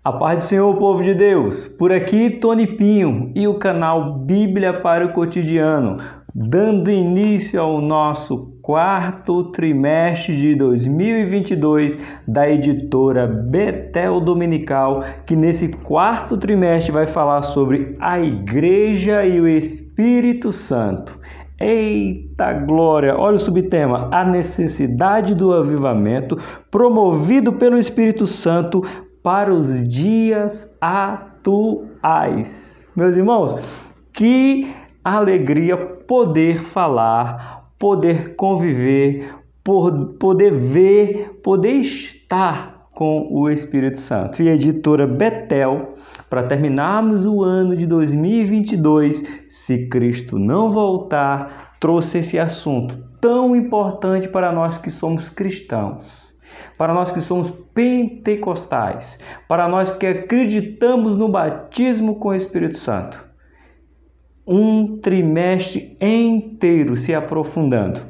A paz do Senhor, povo de Deus! Por aqui, Tony Pinho e o canal Bíblia para o Cotidiano, dando início ao nosso quarto trimestre de 2022 da editora Betel Dominical, que nesse quarto trimestre vai falar sobre a Igreja e o Espírito Santo. Eita glória! Olha o subtema: a necessidade do avivamento promovido pelo Espírito Santo para os dias atuais. Meus irmãos, que alegria poder falar, poder conviver, poder ver, poder estar com o Espírito Santo. E a editora Betel, para terminarmos o ano de 2022, se Cristo não voltar, trouxe esse assunto tão importante para nós que somos cristãos, para nós que somos pentecostais, para nós que acreditamos no batismo com o Espírito Santo. Um trimestre inteiro se aprofundando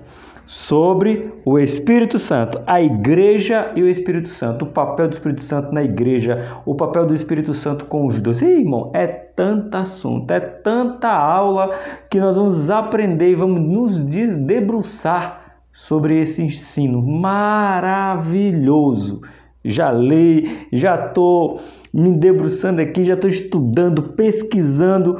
sobre o Espírito Santo, a Igreja e o Espírito Santo, o papel do Espírito Santo na Igreja, o papel do Espírito Santo com os dois. E, irmão, é tanto assunto, é tanta aula que nós vamos aprender e vamos nos debruçar sobre esse ensino maravilhoso. Já li, já estou me debruçando aqui, já estou estudando, pesquisando.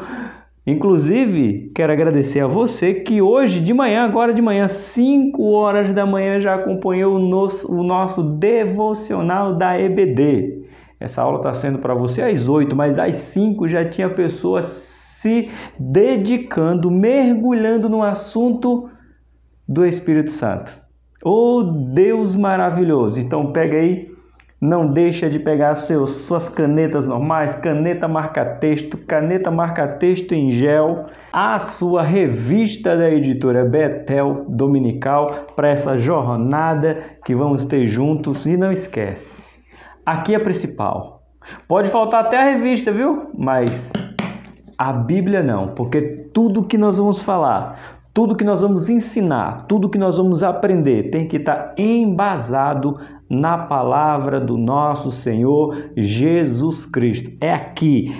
Inclusive, quero agradecer a você que hoje de manhã, agora de manhã, 5 horas da manhã, já acompanhou o nosso devocional da EBD. Essa aula está sendo para você às 8, mas às 5 já tinha pessoas se dedicando, mergulhando no assunto do Espírito Santo. Oh, Deus maravilhoso! Então pega aí, não deixa de pegar suas canetas normais, caneta marca-texto em gel, a sua revista da editora Betel Dominical para essa jornada que vamos ter juntos. E não esquece, aqui é a principal. Pode faltar até a revista, viu? Mas a Bíblia não, porque tudo que nós vamos falar, tudo que nós vamos ensinar, tudo que nós vamos aprender tem que estar embasado na palavra do nosso Senhor Jesus Cristo. É aqui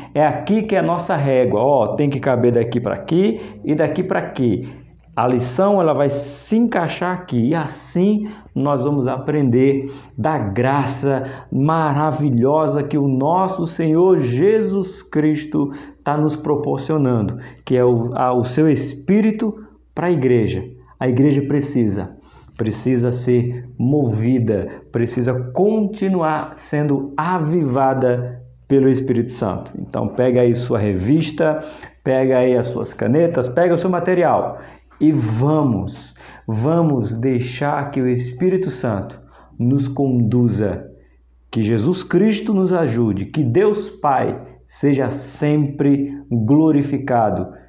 que é a nossa régua. Tem que caber daqui para aqui e daqui para aqui. A lição ela vai se encaixar aqui e assim nós vamos aprender da graça maravilhosa que o nosso Senhor Jesus Cristo está nos proporcionando, que é o seu Espírito para a igreja. A igreja precisa ser movida, precisa continuar sendo avivada pelo Espírito Santo. Então pega aí sua revista, pega aí as suas canetas, pega o seu material e vamos deixar que o Espírito Santo nos conduza, que Jesus Cristo nos ajude, que Deus Pai seja sempre glorificado.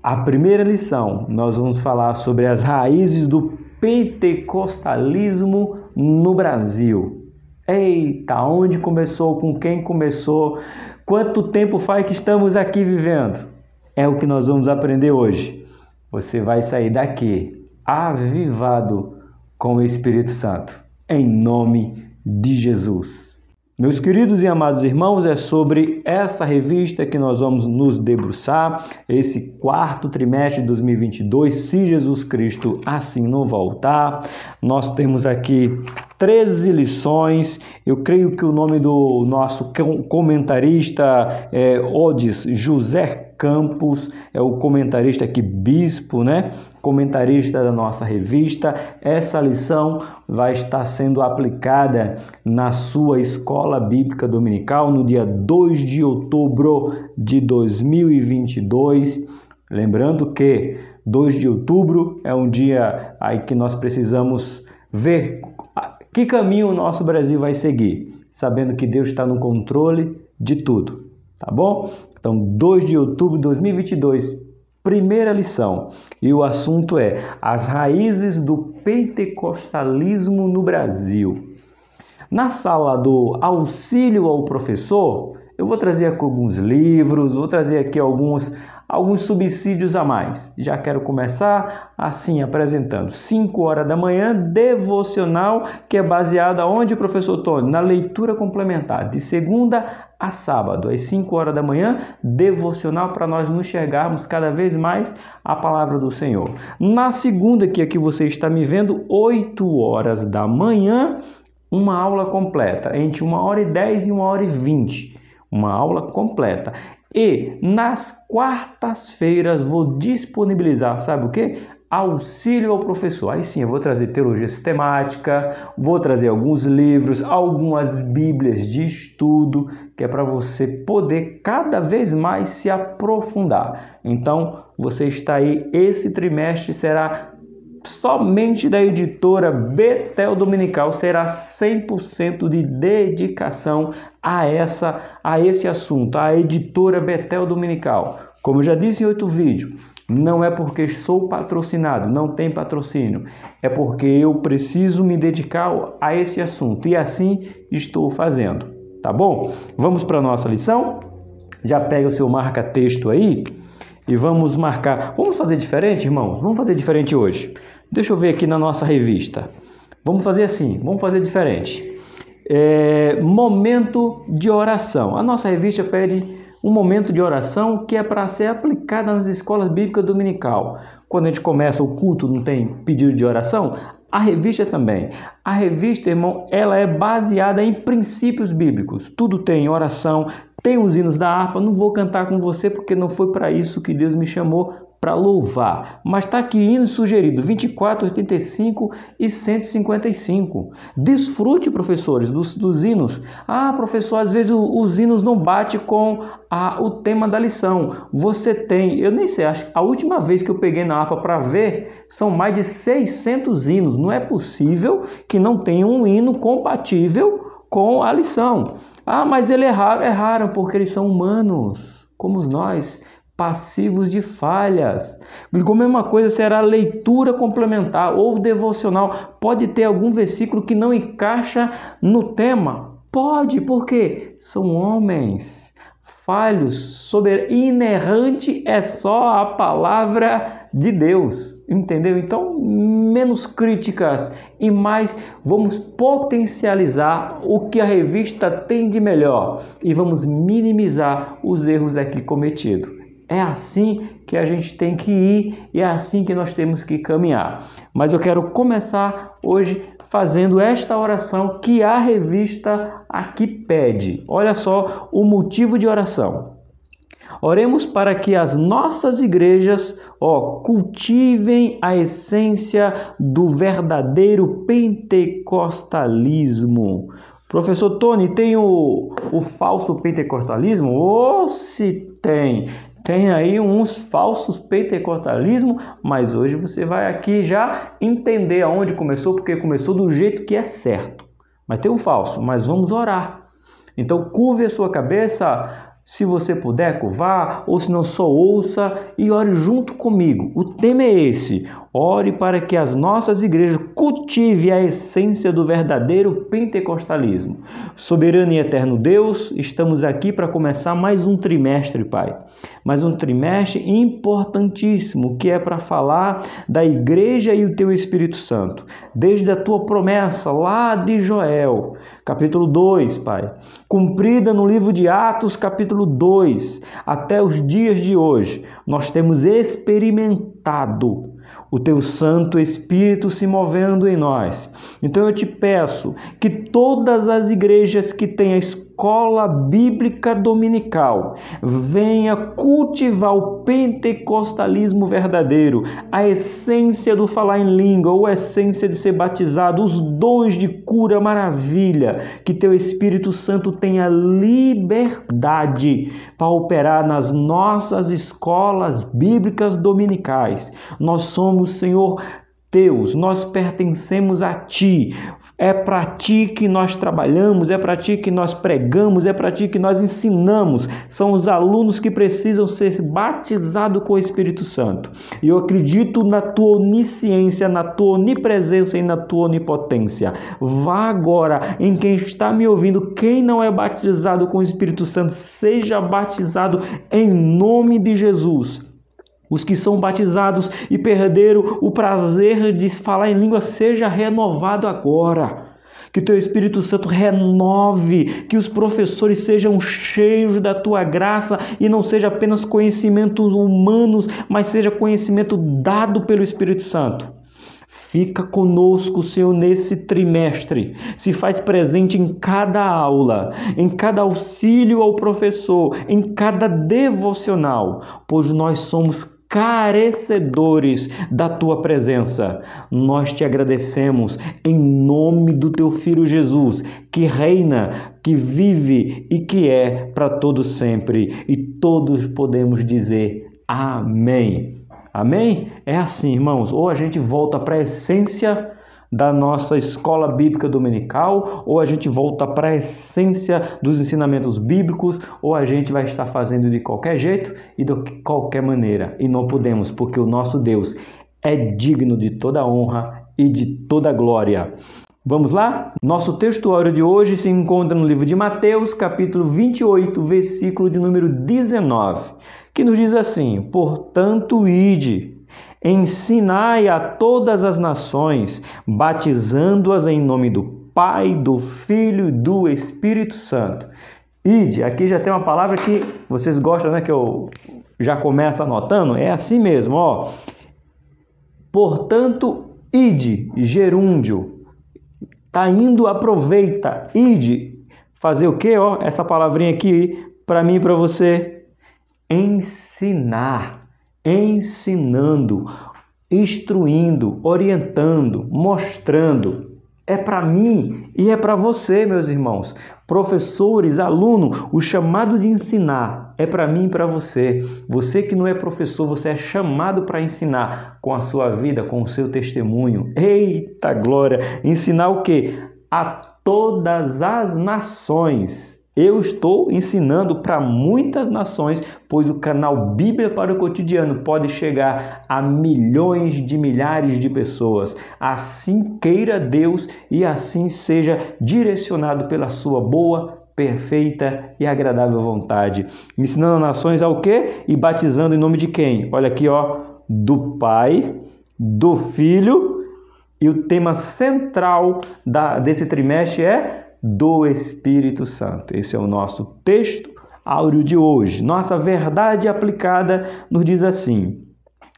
A primeira lição, nós vamos falar sobre as raízes do pentecostalismo no Brasil. Eita, onde começou, com quem começou, quanto tempo faz que estamos aqui vivendo? É o que nós vamos aprender hoje. Você vai sair daqui avivado com o Espírito Santo, em nome de Jesus. Meus queridos e amados irmãos, é sobre essa revista que nós vamos nos debruçar, esse quarto trimestre de 2022, se Jesus Cristo assim não voltar. Nós temos aqui 13 lições. Eu creio que o nome do nosso comentarista é Odes José Campos, é o comentarista aqui, bispo, né? Comentarista da nossa revista. Essa lição vai estar sendo aplicada na sua escola bíblica dominical no dia 2 de outubro de 2022. Lembrando que 2 de outubro é um dia aí que nós precisamos ver que caminho o nosso Brasil vai seguir, sabendo que Deus está no controle de tudo, tá bom? Então, 2 de outubro de 2022, primeira lição, e o assunto é as raízes do pentecostalismo no Brasil. Na sala do auxílio ao professor, eu vou trazer aqui alguns livros, vou trazer aqui alguns alguns subsídios a mais. Já quero começar assim, apresentando. 5 horas da manhã, devocional, que é baseado aonde, professor Tony? Na leitura complementar, de segunda a sábado, às 5 horas da manhã, devocional para nós nos enxergarmos cada vez mais a palavra do Senhor. Na segunda, que aqui você está me vendo, 8 horas da manhã, uma aula completa, entre 1h10 e 1h20, uma aula completa. E nas quartas-feiras vou disponibilizar, sabe o quê? Auxílio ao professor. Aí sim, eu vou trazer teologia sistemática, vou trazer alguns livros, algumas bíblias de estudo, que é para você poder cada vez mais se aprofundar. Então, você está aí, esse trimestre será somente da editora Betel Dominical, será 100% de dedicação a esse assunto, a editora Betel Dominical. Como eu já disse em outro vídeo, não é porque sou patrocinado, não tem patrocínio, é porque eu preciso me dedicar a esse assunto e assim estou fazendo, tá bom? Vamos para a nossa lição? Já pega o seu marca-texto aí e vamos marcar. Vamos fazer diferente, irmãos? Vamos fazer diferente hoje. Deixa eu ver aqui na nossa revista. Vamos fazer assim, vamos fazer diferente. Momento de oração. A nossa revista pede um momento de oração que é para ser aplicada nas escolas bíblicas dominical. Quando a gente começa o culto, não tem pedido de oração? A revista também. A revista, irmão, ela é baseada em princípios bíblicos. Tudo tem oração, tem os hinos da harpa. Não vou cantar com você porque não foi para isso que Deus me chamou, para louvar. Mas está aqui hino sugerido, 24, 85 e 155. Desfrute, professores, dos hinos. Ah, professor, às vezes os hinos não batem com o tema da lição. Você tem, eu nem sei, acho que a última vez que eu peguei na harpa para ver, são mais de 600 hinos. Não é possível que não tenha um hino compatível com a lição. Ah, mas ele erraram porque eles são humanos, como nós, passivos de falhas. A mesma coisa será a leitura complementar ou devocional. Pode ter algum versículo que não encaixa no tema? Pode, porque são homens falhos, inerrante é só a palavra de Deus. Entendeu? Então, menos críticas e mais vamos potencializar o que a revista tem de melhor e vamos minimizar os erros aqui cometidos. É assim que a gente tem que ir e é assim que nós temos que caminhar. Mas eu quero começar hoje fazendo esta oração que a revista aqui pede. Olha só o motivo de oração. Oremos para que as nossas igrejas cultivem a essência do verdadeiro pentecostalismo. Professor Tony, tem o falso pentecostalismo? Se tem! Tem aí uns falsos pentecostalismo, mas hoje você vai aqui já entender aonde começou, porque começou do jeito que é certo. Mas tem um falso, mas vamos orar. Então curve a sua cabeça, se você puder curvar, ou se não, só ouça e ore junto comigo. O tema é esse: ore para que as nossas igrejas cultivem a essência do verdadeiro pentecostalismo. Soberano e eterno Deus, estamos aqui para começar mais um trimestre, Pai. Mais um trimestre importantíssimo, que é para falar da igreja e o Teu Espírito Santo. Desde a Tua promessa lá de Joel, capítulo 2, Pai, cumprida no livro de Atos, capítulo 2, até os dias de hoje, nós temos experimentado o Teu Santo Espírito se movendo em nós. Então eu te peço que todas as igrejas que têm a escola bíblica dominical venha cultivar o pentecostalismo verdadeiro, a essência do falar em língua, ou a essência de ser batizado, os dons de cura, maravilha, que Teu Espírito Santo tenha liberdade para operar nas nossas escolas bíblicas dominicais. Nós somos, Senhor, teus, nós pertencemos a Ti. É para Ti que nós trabalhamos, é para Ti que nós pregamos, é para Ti que nós ensinamos. São os alunos que precisam ser batizados com o Espírito Santo. E eu acredito na Tua onisciência, na Tua onipresença e na Tua onipotência. Vá agora em quem está me ouvindo, quem não é batizado com o Espírito Santo, seja batizado em nome de Jesus. Os que são batizados e perderam o prazer de falar em língua, seja renovado agora. Que o Teu Espírito Santo renove, que os professores sejam cheios da Tua graça e não seja apenas conhecimentos humanos, mas seja conhecimento dado pelo Espírito Santo. Fica conosco, Senhor, nesse trimestre. Se faz presente em cada aula, em cada auxílio ao professor, em cada devocional, pois nós somos carecedores da Tua presença. Nós Te agradecemos em nome do Teu Filho Jesus, que reina, que vive e que é para todo sempre. E todos podemos dizer amém. Amém? É assim, irmãos. Ou a gente volta para a essência da nossa escola bíblica dominical, ou a gente volta para a essência dos ensinamentos bíblicos, ou a gente vai estar fazendo de qualquer jeito e de qualquer maneira. E não podemos, porque o nosso Deus é digno de toda honra e de toda glória. Vamos lá? Nosso textuário de hoje se encontra no livro de Mateus, capítulo 28, versículo de número 19, que nos diz assim: portanto, ide, ensinai a todas as nações, batizando-as em nome do Pai, do Filho e do Espírito Santo. Ide, aqui já tem uma palavra que vocês gostam, né? Que eu já começo anotando. É assim mesmo, ó. Portanto, ide, gerúndio. Tá indo, aproveita. Ide. Fazer o quê, ó? Essa palavrinha aqui, para mim e para você. Ensinar. Ensinando, instruindo, orientando, mostrando. É para mim e é para você, meus irmãos. Professores, aluno, o chamado de ensinar é para mim e para você. Você que não é professor, você é chamado para ensinar com a sua vida, com o seu testemunho. Eita glória! Ensinar o quê? A todas as nações. Eu estou ensinando para muitas nações, pois o canal Bíblia para o Cotidiano pode chegar a milhões de milhares de pessoas. Assim queira Deus e assim seja direcionado pela sua boa, perfeita e agradável vontade. Ensinando nações ao quê? E batizando em nome de quem? Olha aqui, ó, do Pai, do Filho, e o tema central desse trimestre é do Espírito Santo. Esse é o nosso texto áureo de hoje. Nossa verdade aplicada nos diz assim: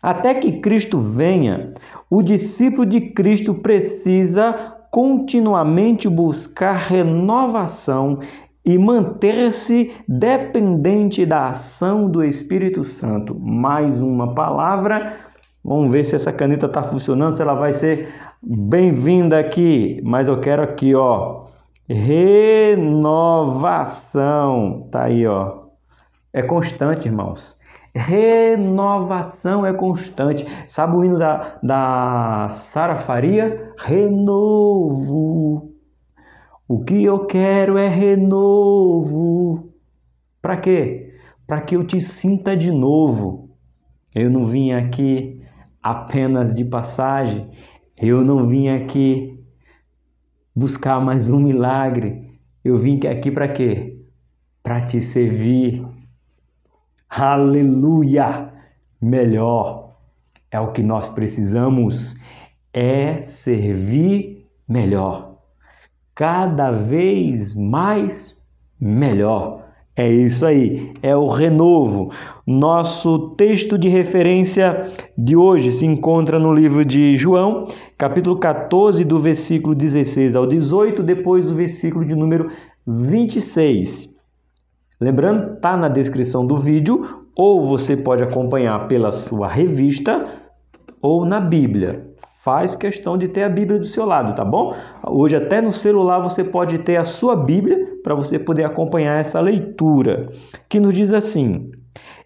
até que Cristo venha, o discípulo de Cristo precisa continuamente buscar renovação e manter-se dependente da ação do Espírito Santo. Mais uma palavra. Vamos ver se essa caneta está funcionando, se ela vai ser bem-vinda aqui. Mas eu quero aqui, ó. Renovação, tá aí, ó. É constante, irmãos. Renovação é constante. Sabe o hino da Sara Faria? Renovo. O que eu quero é renovo. Para quê? Para que eu te sinta de novo. Eu não vim aqui apenas de passagem. Eu não vim aqui buscar mais um milagre. Eu vim aqui para quê? Para te servir. Aleluia! Melhor é o que nós precisamos, é servir melhor. Cada vez mais melhor. É isso aí, é o renovo. Nosso texto de referência de hoje se encontra no livro de João, capítulo 14, do versículo 16 ao 18, depois do versículo de número 26. Lembrando, está na descrição do vídeo, ou você pode acompanhar pela sua revista ou na Bíblia. Faz questão de ter a Bíblia do seu lado, tá bom? Hoje até no celular você pode ter a sua Bíblia para você poder acompanhar essa leitura, que nos diz assim: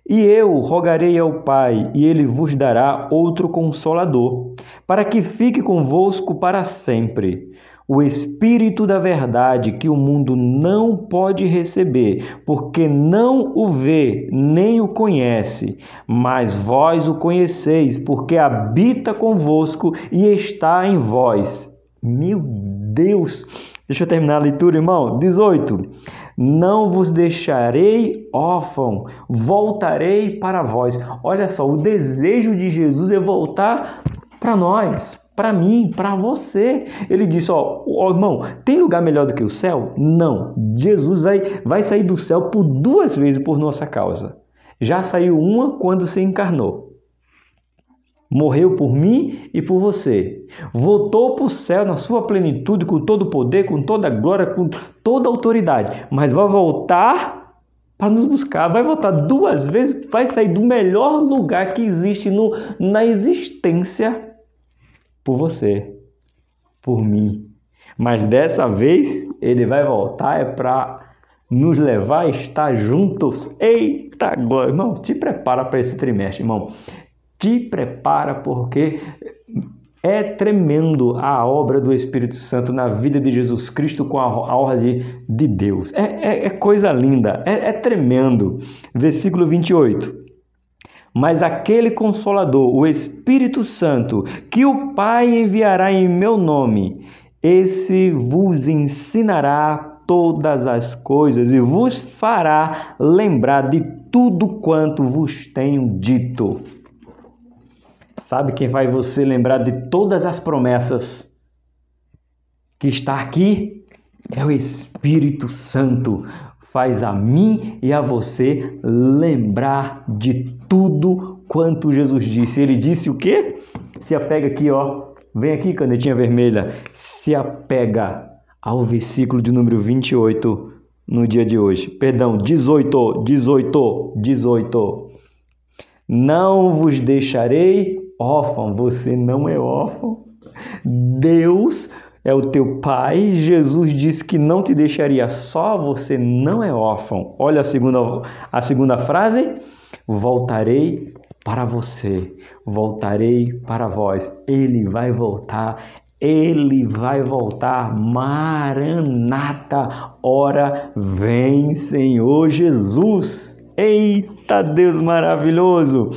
E eu rogarei ao Pai, e ele vos dará outro Consolador, para que fique convosco para sempre. O Espírito da verdade, que o mundo não pode receber, porque não o vê nem o conhece, mas vós o conheceis, porque habita convosco e está em vós. Meu Deus! Deixa eu terminar a leitura, irmão. 18. Não vos deixarei órfão, voltarei para vós. Olha só, o desejo de Jesus é voltar para nós, para mim, para você. Ele disse, irmão, tem lugar melhor do que o céu? Não. Jesus vai sair do céu por 2 vezes por nossa causa. Já saiu uma quando se encarnou. Morreu por mim e por você. Voltou para o céu na sua plenitude, com todo o poder, com toda a glória, com toda a autoridade. Mas vai voltar para nos buscar. Vai voltar 2 vezes, vai sair do melhor lugar que existe na existência por você, por mim. Mas dessa vez ele vai voltar para nos levar a estar juntos. Eita glória! Irmão, te prepara para esse trimestre, irmão. Te prepara, porque é tremendo a obra do Espírito Santo na vida de Jesus Cristo com a ordem de Deus. É coisa linda, é tremendo. Versículo 28. Mas aquele Consolador, o Espírito Santo, que o Pai enviará em meu nome, esse vos ensinará todas as coisas e vos fará lembrar de tudo quanto vos tenho dito. Sabe quem vai você lembrar de todas as promessas que está aqui? É o Espírito Santo. Faz a mim e a você lembrar de tudo quanto Jesus disse. Ele disse o quê? Se apega aqui, vem aqui, canetinha vermelha. Se apega ao versículo de número 28 no dia de hoje. Perdão, 18. Não vos deixarei órfão. Você não é órfão. Deus é o teu Pai. Jesus disse que não te deixaria só. Você não é órfão. Olha a segunda frase. Voltarei para você. Voltarei para vós. Ele vai voltar. Ele vai voltar. Maranata. Ora vem, Senhor Jesus. Eita Deus maravilhoso!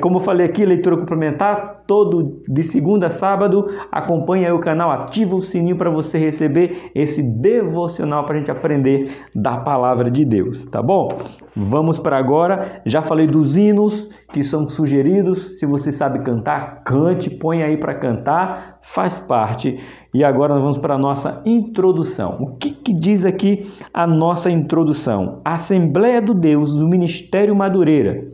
Como eu falei aqui, leitura complementar, todo de segunda a sábado. Acompanhe aí o canal, ativa o sininho para você receber esse devocional para a gente aprender da palavra de Deus, tá bom? Vamos para agora. Já falei dos hinos que são sugeridos. Se você sabe cantar, cante, põe aí para cantar, faz parte. E agora nós vamos para a nossa introdução. O que diz aqui a nossa introdução? A Assembleia do Deus do Ministério Madureira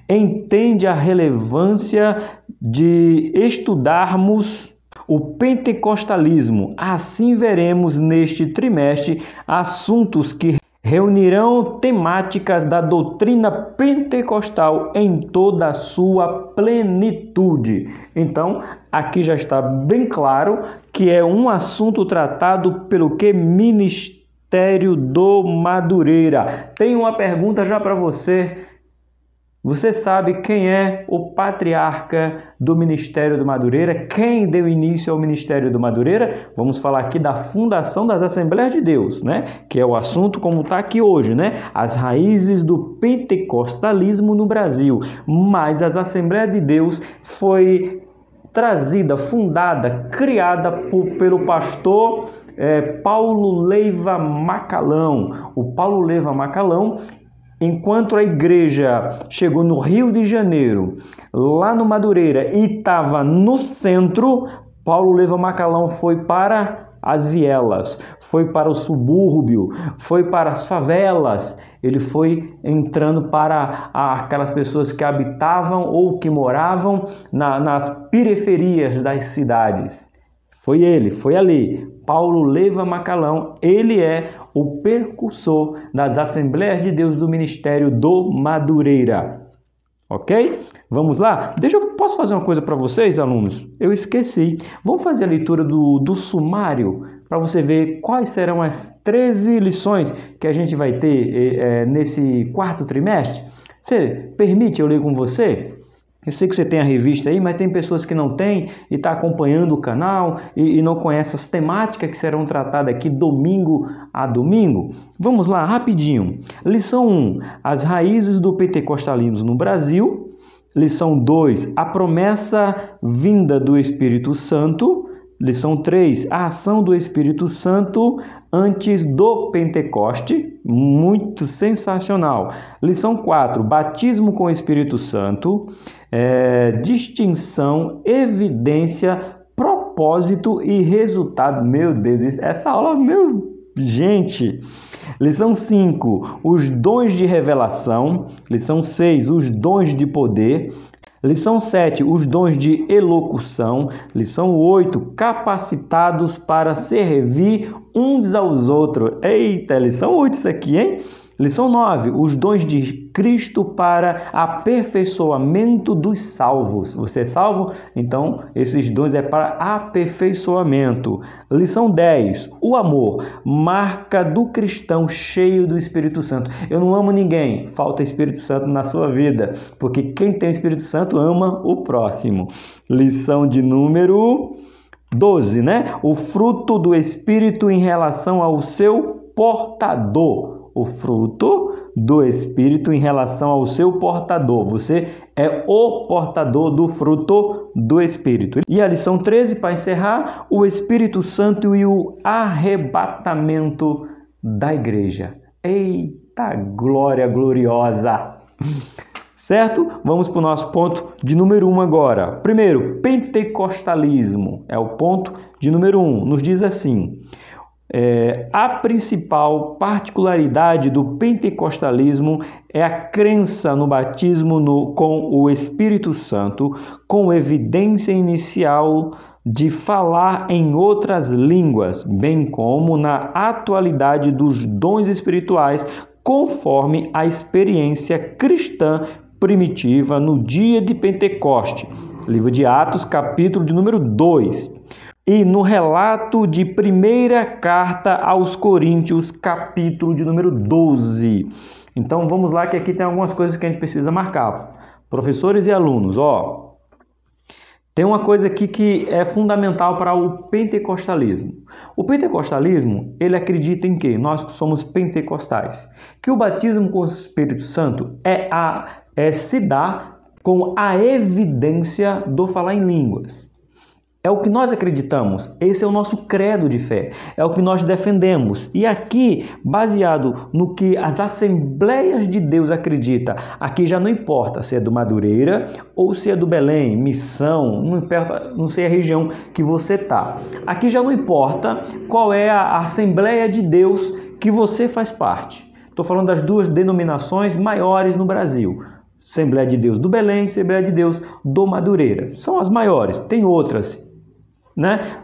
entende a relevância de estudarmos o pentecostalismo. Assim veremos neste trimestre assuntos que reunirão temáticas da doutrina pentecostal em toda a sua plenitude. Então, aqui já está bem claro que é um assunto tratado pelo que Ministério do Madureira. Tem uma pergunta já para você. Você sabe quem é o patriarca do Ministério do Madureira? Quem deu início ao Ministério do Madureira? Vamos falar aqui da fundação das Assembleias de Deus, né? Que é o assunto como está aqui hoje, né? As raízes do pentecostalismo no Brasil. Mas as Assembleias de Deus foi trazida, fundada, criada pelo pastor Paulo Leiva Macalão. O Paulo Leiva Macalão, enquanto a igreja chegou no Rio de Janeiro, lá no Madureira, e estava no centro, Paulo Leiva Macalão foi para as vielas, foi para o subúrbio, foi para as favelas. Ele foi entrando para aquelas pessoas que habitavam ou que moravam nas periferias das cidades. Foi ele, foi ali. Paulo Leiva Macalão, ele é o precursor das Assembleias de Deus do Ministério do Madureira. Ok? Vamos lá? Posso fazer uma coisa para vocês, alunos? Eu esqueci. Vamos fazer a leitura do sumário para você ver quais serão as 13 lições que a gente vai ter nesse 4º trimestre. Você permite eu ler com você? Eu sei que você tem a revista aí, mas tem pessoas que não têm e estão acompanhando o canal e não conhecem as temáticas que serão tratadas aqui domingo a domingo. Vamos lá, rapidinho. Lição 1, as raízes do pentecostalismo no Brasil. Lição 2, a promessa vinda do Espírito Santo. Lição 3, a ação do Espírito Santo antes do Pentecoste, muito sensacional. Lição 4, batismo com o Espírito Santo, distinção, evidência, propósito e resultado. Meu Deus, essa aula, gente. Lição 5, os dons de revelação. Lição 6, os dons de poder. Lição 7, os dons de elocução. Lição 8, capacitados para servir uns aos outros. Eita, lição 8 isso aqui, hein? Lição 9, os dons de Cristo para aperfeiçoamento dos salvos. Você é salvo? Então, esses dons é para aperfeiçoamento. Lição 10, o amor, marca do cristão cheio do Espírito Santo. Eu não amo ninguém, falta Espírito Santo na sua vida, porque quem tem o Espírito Santo ama o próximo. Lição de número 12, né? O fruto do Espírito em relação ao seu portador. O fruto do Espírito em relação ao seu portador. Você é o portador do fruto do Espírito. E a lição 13, para encerrar, o Espírito Santo e o arrebatamento da igreja. Eita, glória gloriosa! Certo? Vamos para o nosso ponto de número 1 agora. Primeiro, pentecostalismo. É o ponto de número 1. Nos diz assim... a principal particularidade do pentecostalismo é a crença no batismo com o Espírito Santo, com evidência inicial de falar em outras línguas, bem como na atualidade dos dons espirituais, conforme a experiência cristã primitiva no dia de Pentecoste. Livro de Atos, capítulo de número 2. E no relato de primeira carta aos Coríntios, capítulo de número 12. Então vamos lá que aqui tem algumas coisas que a gente precisa marcar. Professores e alunos, tem uma coisa aqui que é fundamental para o pentecostalismo. O pentecostalismo, ele acredita em quê? Nós somos pentecostais. Que o batismo com o Espírito Santo se dá com a evidência do falar em línguas. É o que nós acreditamos, esse é o nosso credo de fé, é o que nós defendemos. E aqui, baseado no que as Assembleias de Deus acreditam, aqui já não importa se é do Madureira ou se é do Belém, Missão, não sei a região que você está. Aqui já não importa qual é a Assembleia de Deus que você faz parte. Estou falando das duas denominações maiores no Brasil. Assembleia de Deus do Belém, Assembleia de Deus do Madureira. São as maiores, tem outras.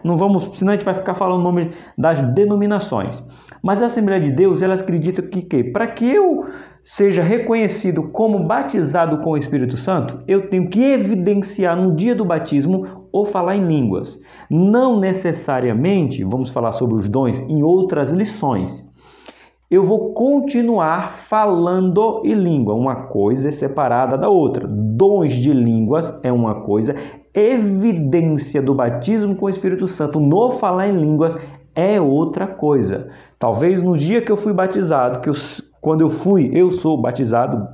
Não vamos, senão a gente vai ficar falando o nome das denominações. Mas a Assembleia de Deus, ela acredita que para que eu seja reconhecido como batizado com o Espírito Santo, eu tenho que evidenciar no dia do batismo ou falar em línguas. Não necessariamente, vamos falar sobre os dons em outras lições. Eu vou continuar falando em língua. Uma coisa é separada da outra. Dons de línguas é uma coisa, evidência do batismo com o Espírito Santo no falar em línguas é outra coisa. Talvez no dia que eu fui batizado, quando eu sou batizado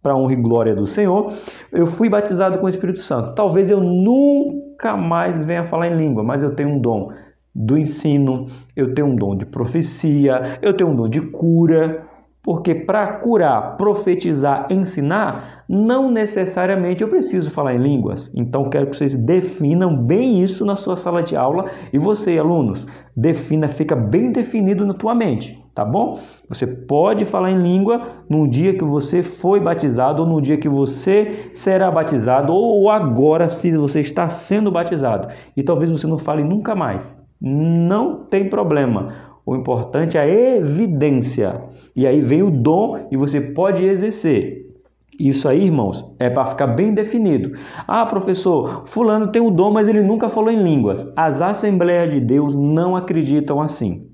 para a honra e glória do Senhor, eu fui batizado com o Espírito Santo. Talvez eu nunca mais venha falar em língua, mas eu tenho um dom do ensino, eu tenho um dom de profecia, eu tenho um dom de cura, porque para curar, profetizar, ensinar, não necessariamente eu preciso falar em línguas. Então, quero que vocês definam bem isso na sua sala de aula e você, alunos, fica bem definido na tua mente, tá bom? Você pode falar em língua no dia que você foi batizado ou no dia que você será batizado ou agora se você está sendo batizado. E talvez você não fale nunca mais. Não tem problema. O importante é a evidência. E aí vem o dom e você pode exercer. Isso aí, irmãos, é para ficar bem definido. Ah, professor, fulano tem o dom, mas ele nunca falou em línguas. As Assembleias de Deus não acreditam assim.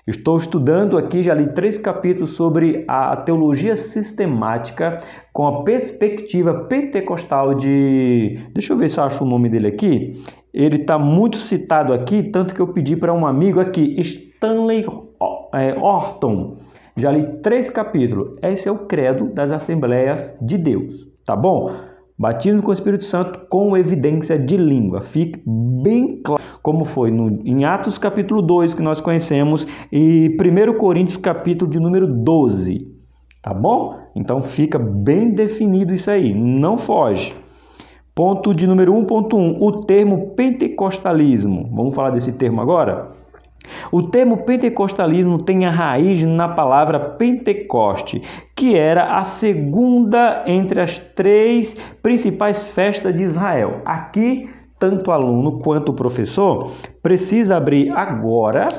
Estou estudando aqui, já li 3 capítulos sobre a teologia sistemática com a perspectiva pentecostal de... Deixa eu ver se eu acho o nome dele aqui. Ele está muito citado aqui, tanto que eu pedi para um amigo aqui, Stanley Horton. Já li 3 capítulos. Esse é o credo das Assembleias de Deus, tá bom? Batismo com o Espírito Santo com evidência de língua. Fique bem claro como foi em Atos capítulo 2, que nós conhecemos, e 1 Coríntios capítulo de número 12. Tá bom? Então fica bem definido isso aí. Não foge. Ponto de número 1.1. O termo pentecostalismo. Vamos falar desse termo agora? O termo pentecostalismo tem a raiz na palavra Pentecoste, que era a segunda entre as 3 principais festas de Israel. Aqui, tanto o aluno quanto o professor precisa abrir agora.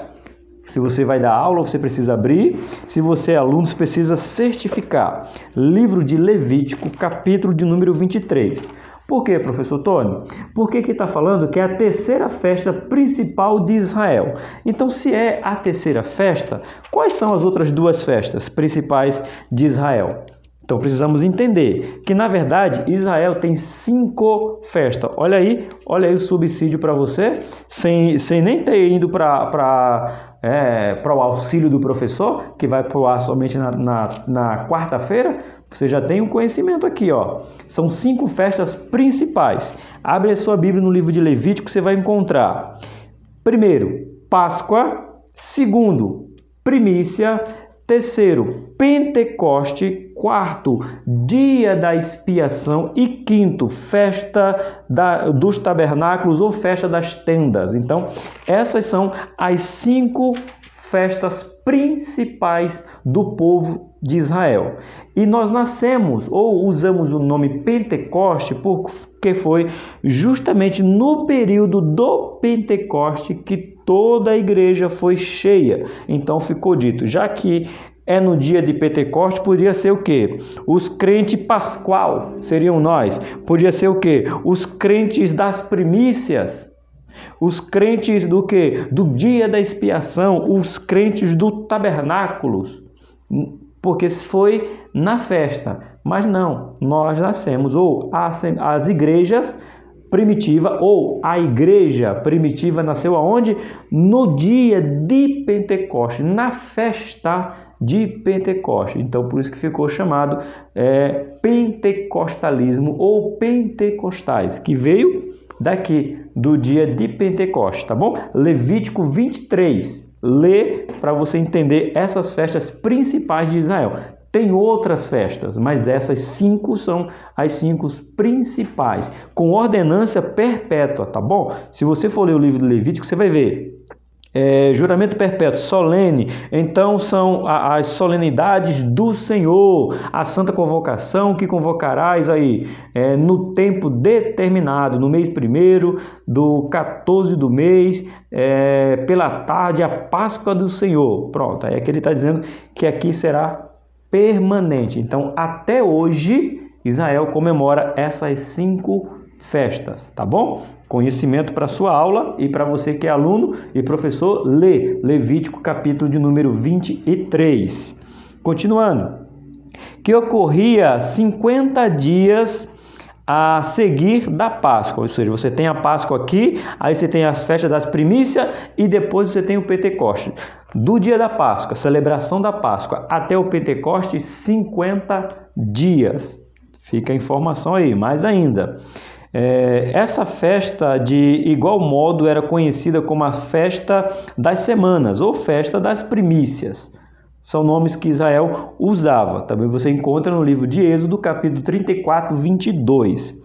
Se você vai dar aula, você precisa abrir. Se você é aluno, você precisa certificar. Livro de Levítico, capítulo de número 23. Por quê, professor Tony? Porque aqui está falando que é a 3ª festa principal de Israel. Então, se é a 3ª festa, quais são as outras 2 festas principais de Israel? Então, precisamos entender que, na verdade, Israel tem 5 festas. Olha aí o subsídio para você, sem nem ter ido para o auxílio do professor, que vai pro ar somente na quarta-feira. Você já tem um conhecimento aqui, ó. São 5 festas principais. Abre a sua Bíblia no livro de Levítico, você vai encontrar. Primeiro, Páscoa. Segundo, primícia. Terceiro, Pentecoste. Quarto, dia da expiação. E quinto, festa dos tabernáculos ou festa das tendas. Então, essas são as 5 festas principais do povo de Israel. E nós nascemos ou usamos o nome Pentecoste porque foi justamente no período do Pentecoste que toda a igreja foi cheia. Então ficou dito, já que é no dia de Pentecoste, podia ser o quê? Os crentes pascual, seriam nós. Podia ser o quê? Os crentes das primícias. Os crentes do quê? Do dia da expiação, os crentes do tabernáculo, porque foi na festa. Mas não, nós nascemos, ou as igrejas primitivas, ou a igreja primitiva nasceu aonde? No dia de Pentecoste, na festa de Pentecoste. Então, por isso que ficou chamado pentecostalismo ou pentecostais, que veio daqui do dia de Pentecoste, tá bom? Levítico 23. Lê para você entender essas festas principais de Israel. Tem outras festas, mas essas 5 são as 5 principais, com ordenança perpétua, tá bom? Se você for ler o livro de Levítico, você vai ver juramento perpétuo, solene. Então são as solenidades do Senhor, a santa convocação que convocarás aí no tempo determinado, no mês 1º do 14 do mês, pela tarde, a Páscoa do Senhor. Pronto, é que ele está dizendo que aqui será permanente. Então, até hoje, Israel comemora essas 5 festas, tá bom? Conhecimento para sua aula e para você que é aluno e professor, lê Levítico capítulo de número 23. Continuando, que ocorria 50 dias a seguir da Páscoa, ou seja, você tem a Páscoa aqui, aí você tem as festas das primícias e depois você tem o Pentecoste. Do dia da Páscoa, celebração da Páscoa, até o Pentecoste, 50 dias. Fica a informação aí, mais ainda. Essa festa, de igual modo, era conhecida como a festa das semanas ou festa das primícias. São nomes que Israel usava. Também você encontra no livro de Êxodo, capítulo 34, 22.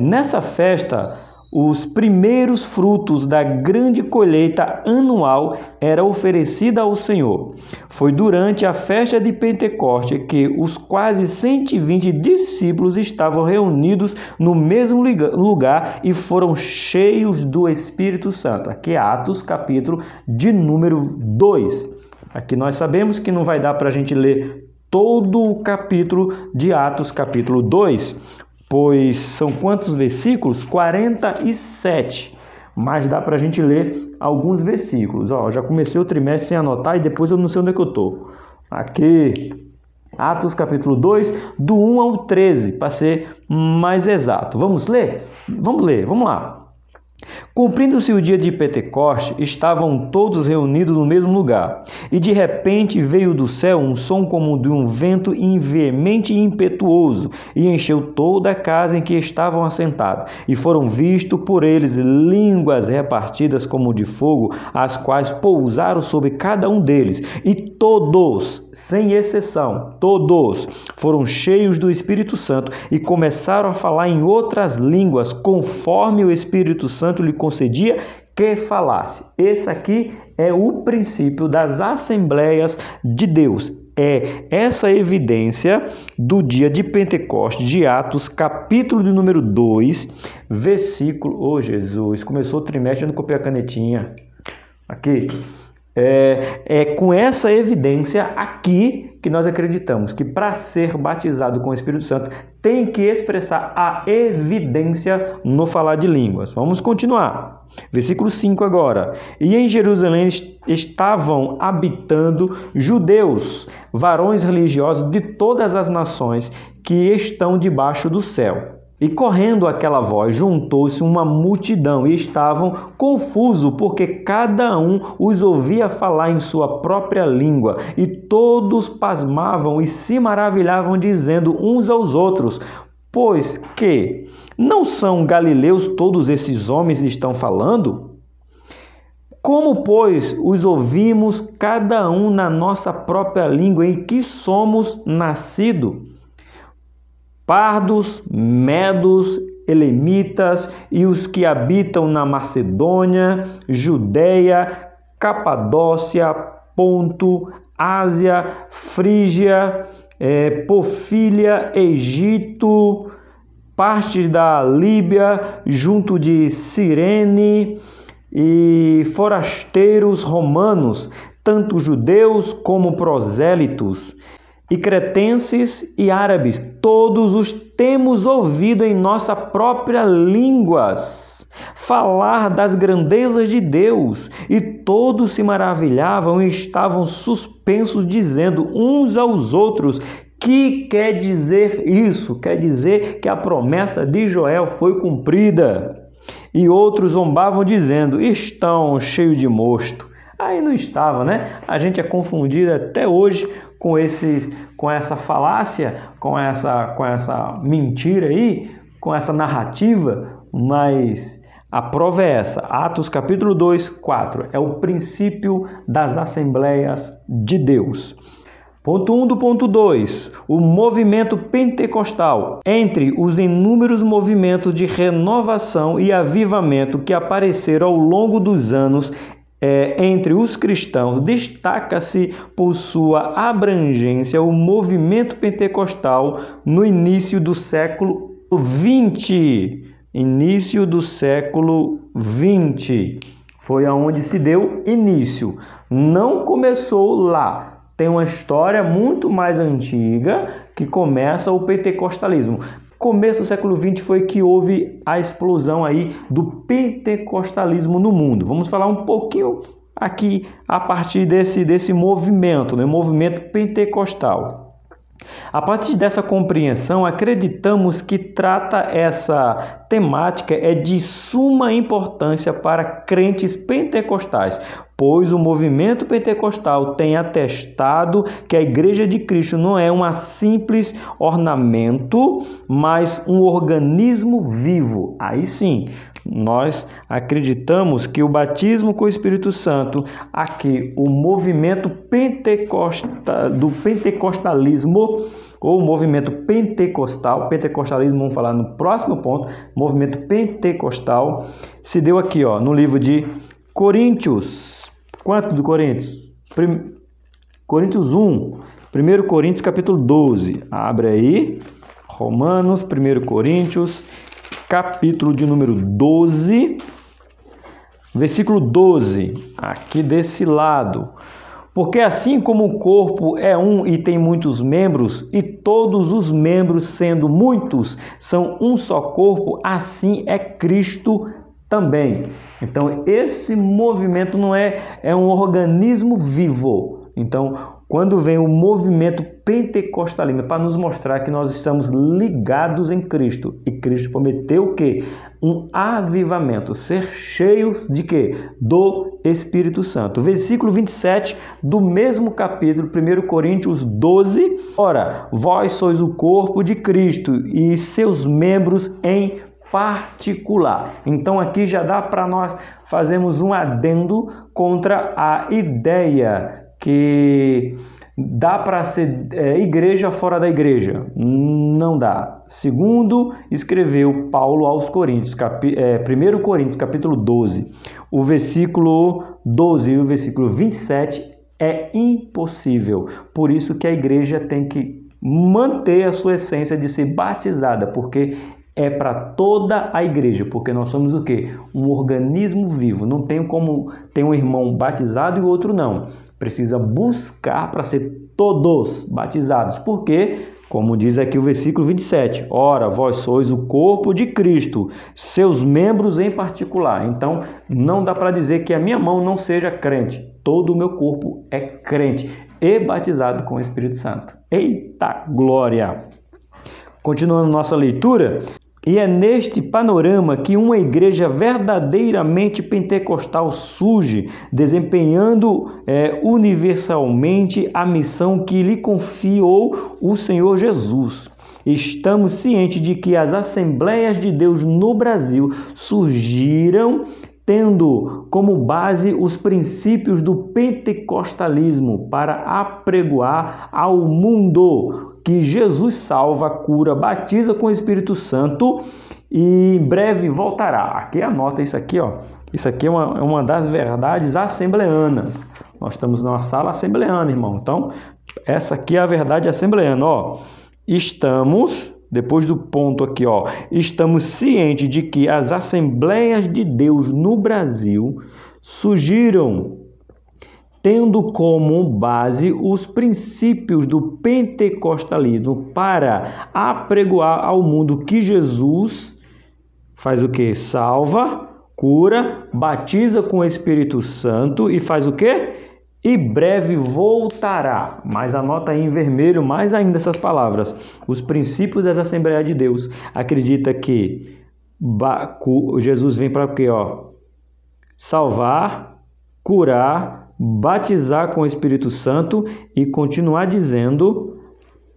Nessa festa, os primeiros frutos da grande colheita anual era oferecida ao Senhor. Foi durante a festa de Pentecoste que os quase 120 discípulos estavam reunidos no mesmo lugar e foram cheios do Espírito Santo. Aqui é Atos, capítulo de número 2. Aqui nós sabemos que não vai dar para a gente ler todo o capítulo de Atos, capítulo 2, pois são quantos versículos? 47. mas dá para a gente ler alguns versículos. Já comecei o trimestre sem anotar e depois eu não sei onde é que eu estou. Aqui, Atos capítulo 2, do 1 ao 13, para ser mais exato. Vamos ler? Vamos lá. Cumprindo-se o dia de Pentecoste, estavam todos reunidos no mesmo lugar. E de repente veio do céu um som como de um vento veemente e impetuoso, e encheu toda a casa em que estavam assentados. E foram vistos por eles línguas repartidas como de fogo, as quais pousaram sobre cada um deles. E todos, sem exceção, todos foram cheios do Espírito Santo e começaram a falar em outras línguas, conforme o Espírito Santo lhe concedia que falasse. Esse aqui é o princípio das Assembleias de Deus. É essa evidência do dia de Pentecostes, de Atos, capítulo de número 2, versículo... Jesus, começou o trimestre, eu não copiei a canetinha. Aqui. É com essa evidência aqui que nós acreditamos que para ser batizado com o Espírito Santo tem que expressar a evidência no falar de línguas. Vamos continuar. Versículo 5 agora. E em Jerusalém estavam habitando judeus, varões religiosos de todas as nações que estão debaixo do céu. E correndo aquela voz, juntou-se uma multidão e estavam confusos, porque cada um os ouvia falar em sua própria língua. E todos pasmavam e se maravilhavam, dizendo uns aos outros: pois que não são galileus todos esses homens que estão falando? Como, pois, os ouvimos cada um na nossa própria língua em que somos nascidos? Pardos, medos, elemitas e os que habitam na Macedônia, Judeia, Capadócia, Ponto, Ásia, Frígia, Pofília, Egito, partes da Líbia, junto de Cirene e forasteiros romanos, tanto judeus como prosélitos, e cretenses e árabes, todos os temos ouvido em nossa própria línguas falar das grandezas de Deus, e todos se maravilhavam e estavam suspensos, dizendo uns aos outros: que quer dizer isso? Quer dizer que a promessa de Joel foi cumprida. E outros zombavam, dizendo: estão cheios de mosto. Aí não estava, né? A gente é confundido até hoje com essa falácia, com essa mentira aí, com essa narrativa, mas a prova é essa. Atos capítulo 2, 4. É o princípio das Assembleias de Deus. Ponto 1 do ponto 2. O movimento pentecostal. Entre os inúmeros movimentos de renovação e avivamento que apareceram ao longo dos anos, entre os cristãos, destaca-se por sua abrangência o movimento pentecostal no início do século XX. Início do século XX. Foi aonde se deu início. Não começou lá. Tem uma história muito mais antiga que começa o pentecostalismo. Começo do século XX foi que houve a explosão aí do pentecostalismo no mundo. Vamos falar um pouquinho aqui a partir desse movimento, né? Movimento pentecostal. A partir dessa compreensão, acreditamos que trata essa temática de suma importância para crentes pentecostais, pois o movimento pentecostal tem atestado que a Igreja de Cristo não é um simples ornamento, mas um organismo vivo. Aí sim, nós acreditamos que o batismo com o Espírito Santo, aqui o movimento do pentecostalismo, ou movimento pentecostalismo, vamos falar no próximo ponto, movimento pentecostal, se deu aqui, no livro de Coríntios. Quanto do Coríntios? Coríntios 1, 1 Coríntios capítulo 12. Abre aí, Romanos, 1 Coríntios, capítulo de número 12, versículo 12, aqui desse lado. Porque assim como o corpo é um e tem muitos membros, e todos os membros, sendo muitos, são um só corpo, assim é Cristo também. Então, esse movimento não é um organismo vivo. Então, quando vem o movimento pentecostalino para nos mostrar que nós estamos ligados em Cristo, e Cristo prometeu o quê? Um avivamento, ser cheio de quê? Do Espírito Santo. Versículo 27 do mesmo capítulo, 1 Coríntios 12. Ora, vós sois o corpo de Cristo e seus membros em particular. Então aqui já dá para nós fazermos um adendo contra a ideia que dá para ser igreja fora da igreja. Não dá. Segundo escreveu Paulo aos Coríntios, 1 Coríntios capítulo 12, o versículo 12 e o versículo 27 é impossível. Por isso que a igreja tem que manter a sua essência de ser batizada, porque é para toda a igreja, porque nós somos o quê? Um organismo vivo. Não tem como ter um irmão batizado e o outro não. Precisa buscar para ser todos batizados. Porque, como diz aqui o versículo 27, ora, vós sois o corpo de Cristo, seus membros em particular. Então, não dá para dizer que a minha mão não seja crente. Todo o meu corpo é crente e batizado com o Espírito Santo. Eita glória! Continuando nossa leitura, e é neste panorama que uma igreja verdadeiramente pentecostal surge, desempenhando universalmente a missão que lhe confiou o Senhor Jesus. Estamos cientes de que as Assembleias de Deus no Brasil surgiram tendo como base os princípios do pentecostalismo para apregoar ao mundo que Jesus salva, cura, batiza com o Espírito Santo e em breve voltará. Aqui anota isso aqui, ó. Isso aqui é uma das verdades assembleanas. Nós estamos numa sala assembleana, irmão. Então, essa aqui é a verdade assembleana, ó. Estamos, depois do ponto aqui, ó, estamos cientes de que as Assembleias de Deus no Brasil surgiram tendo como base os princípios do pentecostalismo para apregoar ao mundo que Jesus faz o quê? Salva, cura, batiza com o Espírito Santo e faz o quê? E breve voltará. Mas anota aí em vermelho mais ainda essas palavras. Os princípios das Assembleias de Deus. Acredita que Jesus vem para o quê? Ó? Salvar, curar, batizar com o Espírito Santo e continuar dizendo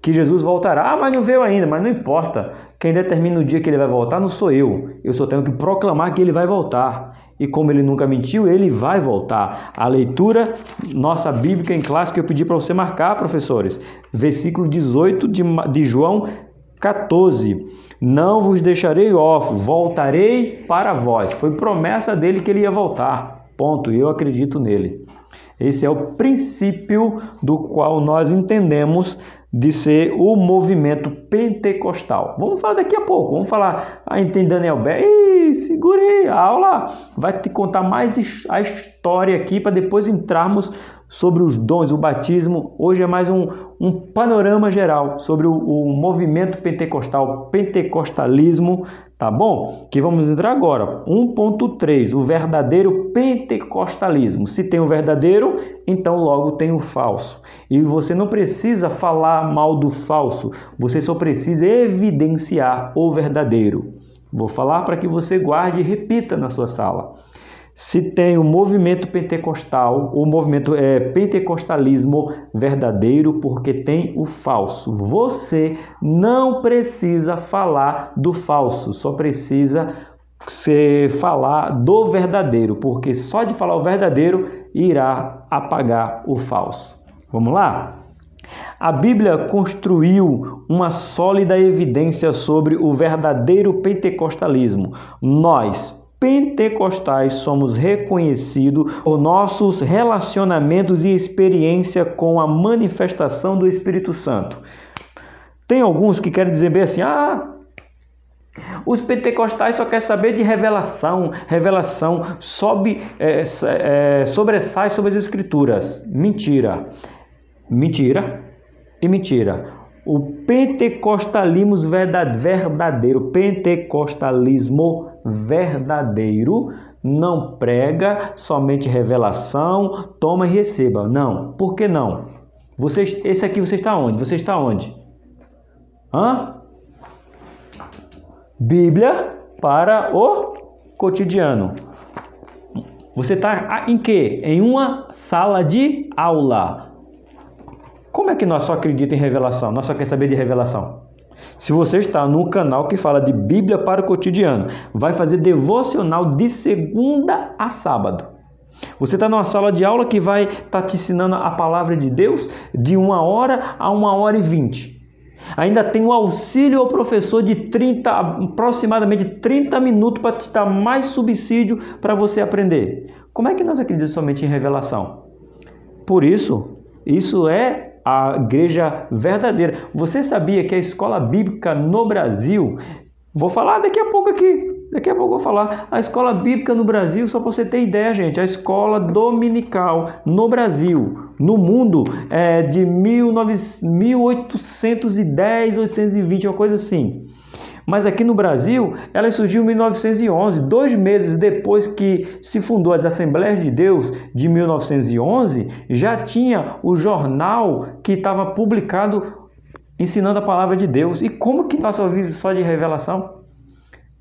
que Jesus voltará. Ah, mas não veio ainda, mas não importa. Quem determina o dia que ele vai voltar não sou eu. Eu só tenho que proclamar que ele vai voltar. E como ele nunca mentiu, ele vai voltar. A leitura, nossa bíblica em classe que eu pedi para você marcar, professores. Versículo 18 de João 14. Não vos deixarei órfãos, voltarei para vós. Foi promessa dele que ele ia voltar. Ponto. E eu acredito nele. Esse é o princípio do qual nós entendemos de ser o movimento pentecostal. Vamos falar daqui a pouco. Vamos falar, tem Daniel Bé. Segurei a aula. Vai te contar mais a história aqui para depois entrarmos sobre os dons, o batismo. Hoje é mais um panorama geral sobre o movimento pentecostal, pentecostalismo, tá bom? Que vamos entrar agora. 1.3, o verdadeiro pentecostalismo. Se tem o verdadeiro, então logo tem o falso. E você não precisa falar mal do falso, você só precisa evidenciar o verdadeiro. Vou falar para que você guarde e repita na sua sala. Se tem o movimento pentecostal, o movimento pentecostalismo verdadeiro, porque tem o falso. Você não precisa falar do falso, só precisa falar do verdadeiro, porque só de falar o verdadeiro irá apagar o falso. Vamos lá? A Bíblia construiu uma sólida evidência sobre o verdadeiro pentecostalismo. Nós, pentecostais, somos reconhecidos por nossos relacionamentos e experiência com a manifestação do Espírito Santo. Tem alguns que querem dizer bem assim, os pentecostais só querem saber de revelação, sobressai sobre as Escrituras. Mentira. Mentira e mentira. O pentecostalismo verdadeiro, pentecostalismo verdadeiro, não prega somente revelação, toma e receba. Não. Por que não? Esse aqui você está onde? Você está onde? Bíblia para o cotidiano. Você está em quê? Em uma sala de aula. Como é que nós só acreditamos em revelação? Nós só queremos saber de revelação. Se você está num canal que fala de Bíblia para o cotidiano, vai fazer devocional de segunda a sábado. Você está numa sala de aula que vai estar te ensinando a palavra de Deus de 1 hora a 1h20. Ainda tem o auxílio ao professor de aproximadamente 30 minutos para te dar mais subsídio para você aprender. Como é que nós acreditamos somente em revelação? Por isso é a igreja verdadeira. Você sabia que a escola bíblica no Brasil, vou falar daqui a pouco vou falar, a escola bíblica no Brasil, só para você ter ideia, gente, a escola dominical no Brasil, no mundo, é de 1810, 820, uma coisa assim. Mas aqui no Brasil, ela surgiu em 1911, 2 meses depois que se fundou as Assembleias de Deus de 1911, já tinha o jornal que estava publicado ensinando a palavra de Deus. E como que nós só vivemos só de revelação?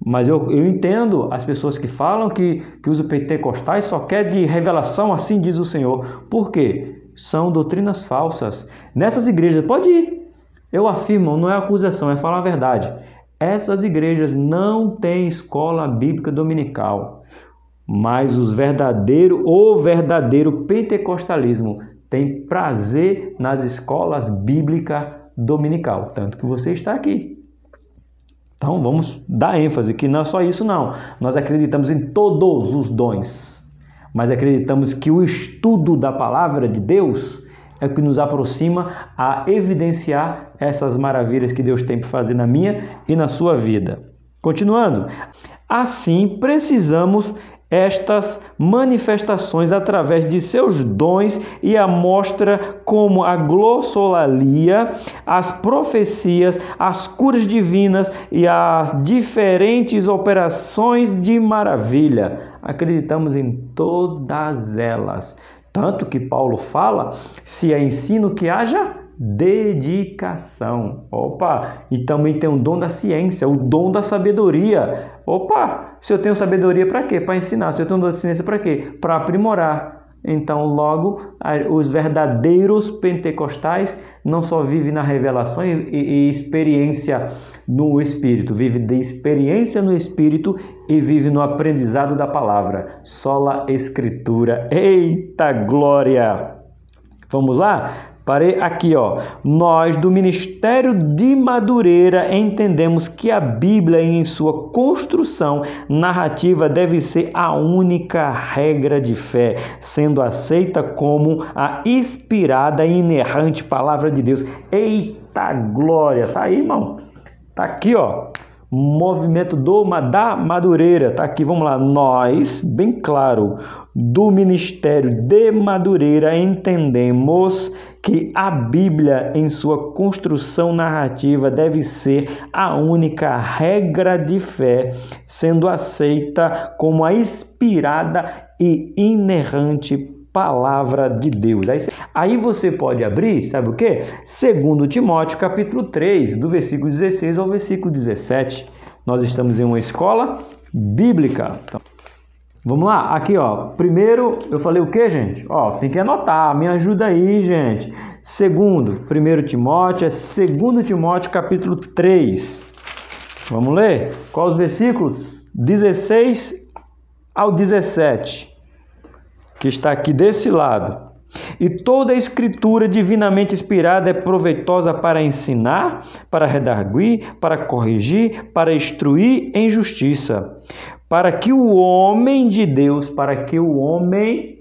Mas eu entendo as pessoas que falam que os pentecostais só querem de revelação, assim diz o Senhor. Por quê? São doutrinas falsas. Nessas igrejas, pode ir. Eu afirmo, não é acusação, é falar a verdade. Essas igrejas não têm escola bíblica dominical, mas o verdadeiro pentecostalismo tem prazer nas escolas bíblicas dominical, tanto que você está aqui. Então vamos dar ênfase que não é só isso não. Nós acreditamos em todos os dons, mas acreditamos que o estudo da palavra de Deus é o que nos aproxima a evidenciar essas maravilhas que Deus tem para fazer na minha e na sua vida. Continuando, assim precisamos estas manifestações através de seus dons e a mostra como a glossolalia, as profecias, as curas divinas e as diferentes operações de maravilha. Acreditamos em todas elas. Tanto que Paulo fala, se é ensino que haja dedicação. E também tem o dom da ciência, o dom da sabedoria. Se eu tenho sabedoria para quê? Para ensinar. Se eu tenho dom da ciência para quê? Para aprimorar. Então, logo, os verdadeiros pentecostais não só vivem na revelação e experiência no Espírito, vivem de experiência no Espírito e vivem no aprendizado da palavra. Sola Escritura. Eita glória! Vamos lá? Parei aqui, Nós do Ministério de Madureira entendemos que a Bíblia em sua construção narrativa deve ser a única regra de fé, sendo aceita como a inspirada e inerrante palavra de Deus. Eita glória! Tá aí, irmão? Tá aqui, Movimento da Madureira. Tá aqui, vamos lá. Nós, bem claro, do Ministério de Madureira entendemos que a Bíblia em sua construção narrativa deve ser a única regra de fé, sendo aceita como a inspirada e inerrante palavra de Deus. Aí você pode abrir, sabe o quê? 2 Timóteo capítulo 3, do versículo 16 ao versículo 17. Nós estamos em uma escola bíblica. Então, vamos lá, aqui primeiro eu falei o que, gente? Tem que anotar, me ajuda aí, gente. 1 Timóteo, é 2 Timóteo capítulo 3. Vamos ler? Quais os versículos? 16 ao 17. Que está aqui desse lado. E toda a escritura divinamente inspirada é proveitosa para ensinar, para redarguir, para corrigir, para instruir em justiça, para que o homem de Deus,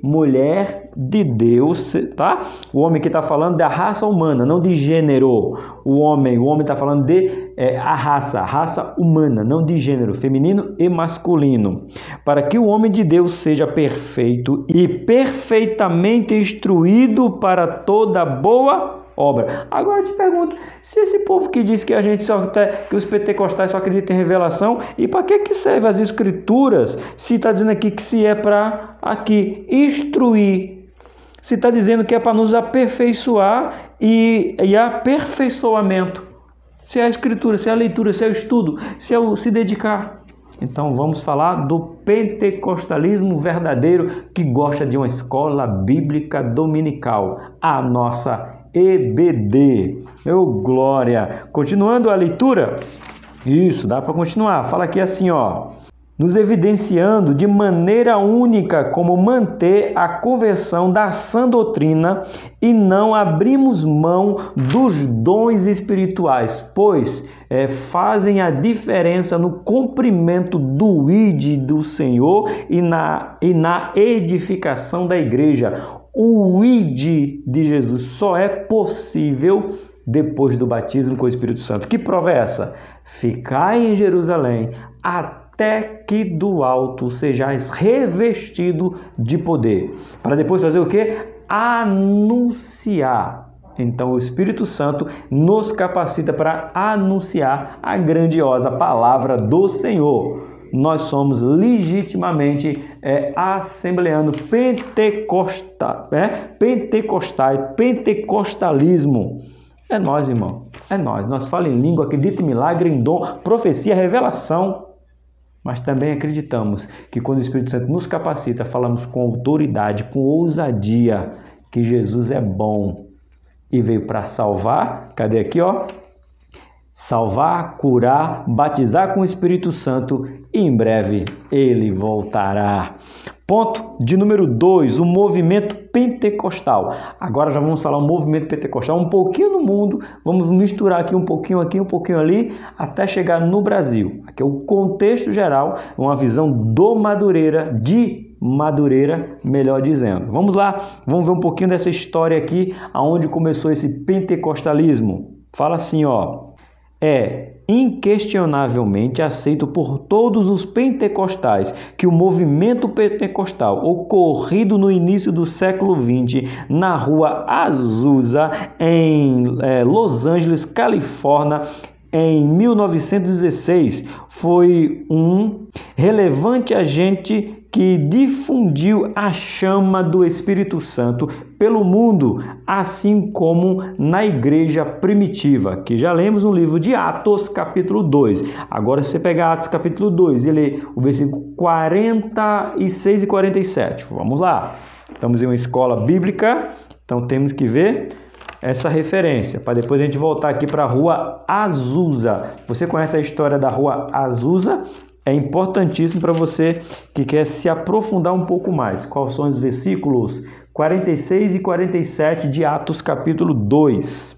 mulher de Deus, tá? O homem que está falando da raça humana, não de gênero. O homem está falando de a raça humana, não de gênero, feminino e masculino. Para que o homem de Deus seja perfeito e perfeitamente instruído para toda boa obra. Agora eu te pergunto, se esse povo que diz que a gente que os pentecostais só acreditam em revelação, e para que serve as escrituras se está dizendo aqui que se é para instruir, se está dizendo que é para nos aperfeiçoar e aperfeiçoamento, se é a escritura, se é a leitura, se é o estudo, se é o se dedicar. Então vamos falar do pentecostalismo verdadeiro que gosta de uma escola bíblica dominical, a nossa EBD. Meu glória! Continuando a leitura, isso, dá para continuar. Fala aqui assim, nos evidenciando de maneira única como manter a conversão da sã doutrina e não abrimos mão dos dons espirituais, pois fazem a diferença no cumprimento do ID do Senhor e na edificação da igreja. O ID de Jesus só é possível depois do batismo com o Espírito Santo. Que prova é essa? Ficai em Jerusalém até que do alto sejais revestido de poder. Para depois fazer o quê? Anunciar. Então o Espírito Santo nos capacita para anunciar a grandiosa palavra do Senhor. Nós somos legitimamente assembleano pentecostalismo. É nós, irmão. É nós. Nós falamos em língua, acredita em milagre, em dom, profecia, revelação. Mas também acreditamos que quando o Espírito Santo nos capacita, falamos com autoridade, com ousadia, que Jesus é bom e veio para salvar. Cadê aqui, salvar, curar, batizar com o Espírito Santo e em breve ele voltará. Ponto de número 2, o movimento pentecostal. Agora já vamos falar o movimento pentecostal um pouquinho no mundo, vamos misturar aqui um pouquinho ali, até chegar no Brasil. Aqui é o contexto geral, uma visão de Madureira, melhor dizendo. Vamos lá, vamos ver um pouquinho dessa história aqui, aonde começou esse pentecostalismo. Fala assim, inquestionavelmente aceito por todos os pentecostais que o movimento pentecostal ocorrido no início do século XX na rua Azusa, em Los Angeles, Califórnia, em 1916, foi um relevante agente que difundiu a chama do Espírito Santo pelo mundo, assim como na igreja primitiva, que já lemos no livro de Atos, capítulo 2. Agora, se você pegar Atos, capítulo 2 e ler o versículo 46 e 47. Vamos lá. Estamos em uma escola bíblica, então temos que ver essa referência, para depois a gente voltar aqui para a Rua Azusa. Você conhece a história da Rua Azusa? É importantíssimo para você que quer se aprofundar um pouco mais. Quais são os versículos 46 e 47 de Atos capítulo 2?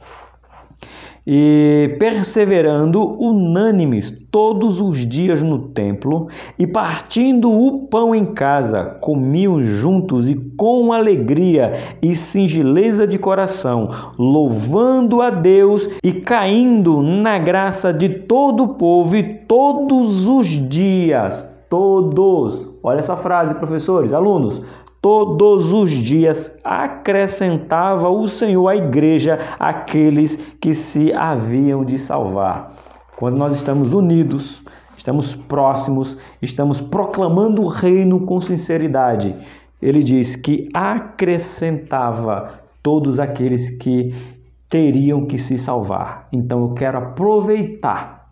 E perseverando unânimes todos os dias no templo e partindo o pão em casa, comiam juntos e com alegria e singeleza de coração, louvando a Deus e caindo na graça de todo o povo, e todos os dias, olha essa frase, professores, alunos, todos os dias acrescentava o Senhor à igreja aqueles que se haviam de salvar. Quando nós estamos unidos, estamos próximos, estamos proclamando o reino com sinceridade, ele diz que acrescentava todos aqueles que teriam que se salvar. Então eu quero aproveitar,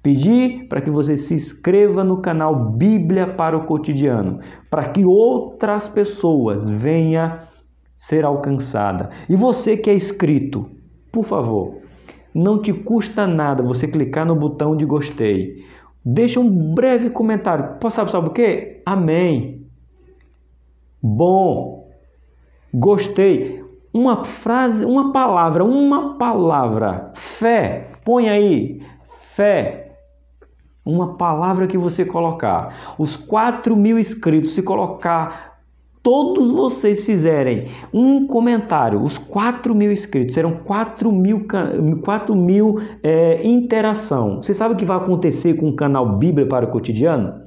pedir para que você se inscreva no canal Bíblia para o Cotidiano, para que outras pessoas venham ser alcançadas. E você que é inscrito, por favor, não te custa nada você clicar no botão de gostei. Deixa um breve comentário. Sabe o quê? Amém. Bom. Gostei. Uma frase, uma palavra. Fé. Põe aí. Fé. Uma palavra que você colocar. Os 4.000 inscritos, se colocar, todos vocês fizerem um comentário, os 4.000 inscritos, serão 4.000 interação. Você sabe o que vai acontecer com o canal Bíblia para o Cotidiano?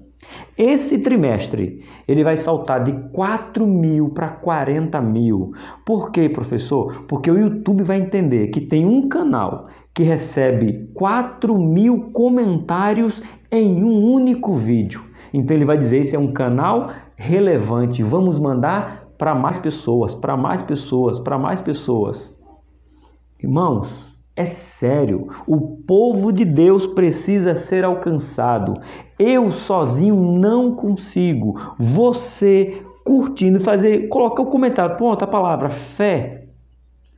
Esse trimestre, ele vai saltar de 4 mil para 40 mil. Por quê, professor? Porque o YouTube vai entender que tem um canal que recebe 4 mil comentários em um único vídeo. Então ele vai dizer, esse é um canal relevante, vamos mandar para mais pessoas, para mais pessoas, para mais pessoas. Irmãos, é sério, o povo de Deus precisa ser alcançado. Eu sozinho não consigo. Você curtindo, colocar o comentário, pronto, a palavra fé.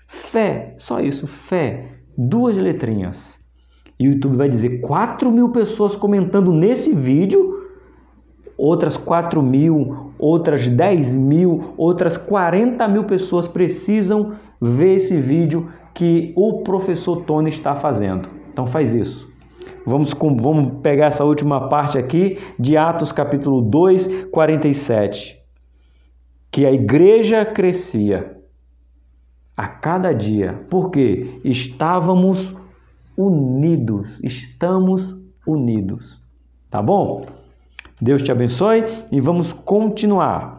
Fé, só isso, fé. 2 letrinhas. E o YouTube vai dizer 4 mil pessoas comentando nesse vídeo, outras 4 mil, outras 10 mil, outras 40 mil pessoas precisam ver esse vídeo que o professor Tony está fazendo. Então faz isso. Vamos pegar essa última parte aqui de Atos capítulo 2, 47. Que a igreja crescia a cada dia. Por quê? Estamos unidos. Tá bom? Deus te abençoe e vamos continuar.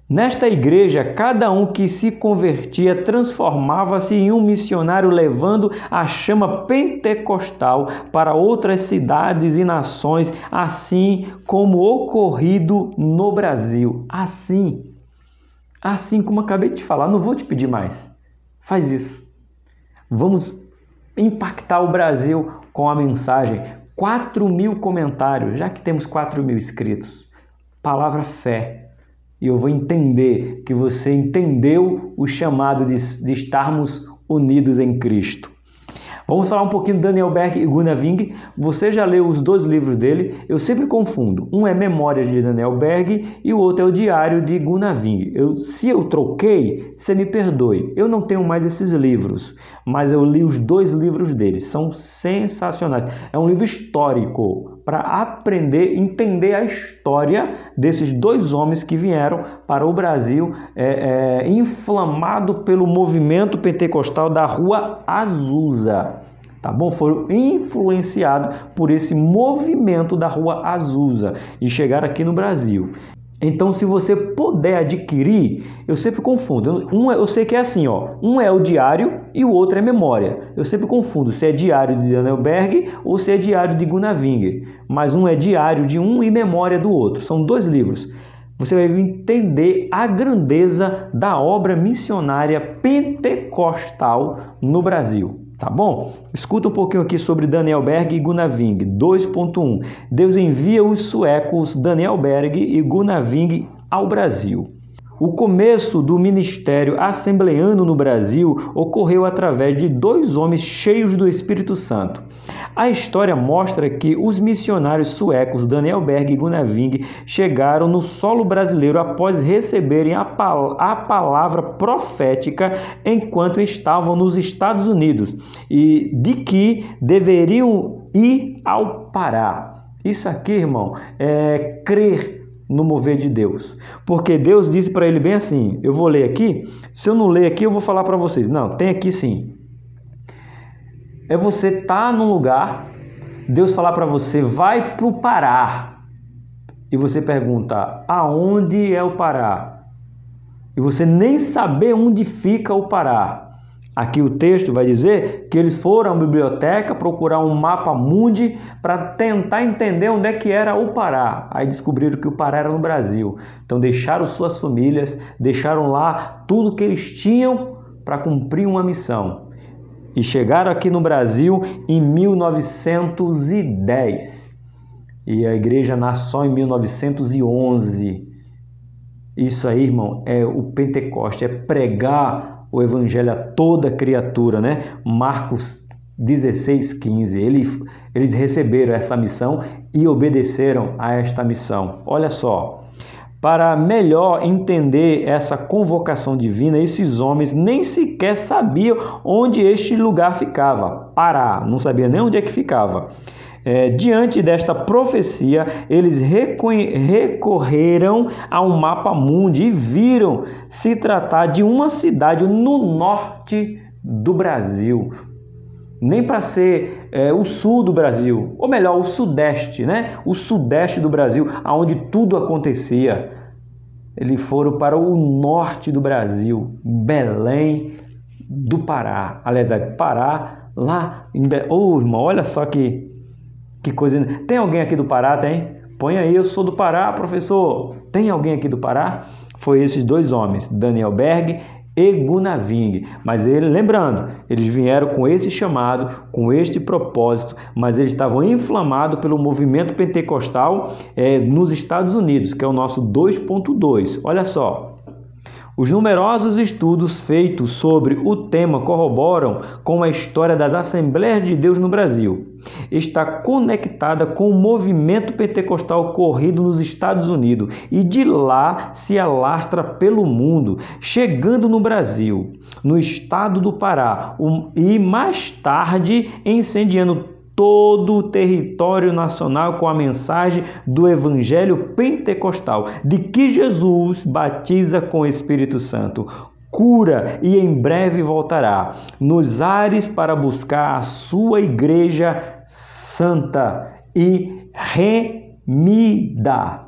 Nesta igreja, cada um que se convertia transformava-se em um missionário, levando a chama pentecostal para outras cidades e nações, assim como ocorrido no Brasil. Assim como acabei de falar, não vou te pedir mais. Faz isso. Vamos impactar o Brasil com a mensagem. 4 mil comentários, já que temos 4 mil inscritos. Palavra fé. E eu vou entender que você entendeu o chamado de estarmos unidos em Cristo. Vamos falar um pouquinho de Daniel Berg e Gunnar Wing. Você já leu os 2 livros dele? Eu sempre confundo. Um é Memórias de Daniel Berg e o outro é o Diário de Gunnar Wing. Se eu troquei, você me perdoe. Eu não tenho mais esses livros, mas eu li os 2 livros dele. São sensacionais. É um livro histórico para aprender, entender a história desses 2 homens que vieram para o Brasil inflamado pelo movimento pentecostal da Rua Azusa. Tá bom? Foram influenciados por esse movimento da Rua Azusa e chegaram aqui no Brasil. Então, se você puder adquirir, eu sempre confundo. Eu sei que é assim, ó. Um é o diário e o outro é memória. Eu sempre confundo se é diário de Daniel Berg ou se é diário de Gunnar Wing. Mas um é diário de um e memória do outro. São 2 livros. Você vai entender a grandeza da obra missionária pentecostal no Brasil. Tá bom? Escuta um pouquinho aqui sobre Daniel Berg e Gunnar Wing. 2.1. Deus envia os suecos Daniel Berg e Gunnar Wing ao Brasil. O começo do ministério assembleano no Brasil ocorreu através de 2 homens cheios do Espírito Santo. A história mostra que os missionários suecos Daniel Berg e Gunnar Wing chegaram no solo brasileiro após receberem a palavra profética enquanto estavam nos Estados Unidos e de que deveriam ir ao Pará. Isso aqui, irmão, é crer no mover de Deus, porque Deus disse para ele bem assim, eu vou ler aqui, se eu não ler aqui eu vou falar para vocês, não, tem aqui sim, é você estar num lugar, Deus falar para você, vai para o Pará, e você pergunta, aonde é o Pará? E você nem saber onde fica o Pará. Aqui o texto vai dizer que eles foram à biblioteca procurar um mapa mundi para tentar entender onde é que era o Pará. Aí descobriram que o Pará era no Brasil. Então deixaram suas famílias, deixaram lá tudo que eles tinham para cumprir uma missão. E chegaram aqui no Brasil em 1910. E a igreja nasceu só em 1911. Isso aí, irmão, é o Pentecoste, é pregar o evangelho a toda criatura, né? Marcos 16:15. Eles receberam essa missão e obedeceram a esta missão. Olha só, para melhor entender essa convocação divina, esses homens nem sequer sabiam onde este lugar ficava. Pará, não sabia nem onde é que ficava. Diante desta profecia, eles recorreram a um mapa mundi e viram se tratar de uma cidade no norte do Brasil. nem para ser o sul do Brasil, ou melhor, o sudeste, né? O sudeste do Brasil, onde tudo acontecia. Eles foram para o norte do Brasil, Belém do Pará. Aliás, Pará, lá em Belém. Ô, irmão, olha só que coisa. Tem alguém aqui do Pará, tem? Põe aí, eu sou do Pará, professor. Tem alguém aqui do Pará? Foi esses dois homens, Daniel Berg e Gunaving. Mas lembrando, eles vieram com esse chamado, com este propósito, mas eles estavam inflamados pelo movimento pentecostal nos Estados Unidos, que é o nosso 2.2. Olha só. Os numerosos estudos feitos sobre o tema corroboram com a história das Assembleias de Deus no Brasil. Está conectada com o movimento pentecostal ocorrido nos Estados Unidos e de lá se alastra pelo mundo, chegando no Brasil, no estado do Pará e mais tarde incendiando todo o território nacional com a mensagem do Evangelho Pentecostal, de que Jesus batiza com o Espírito Santo, cura e em breve voltará nos ares para buscar a sua igreja santa e remida.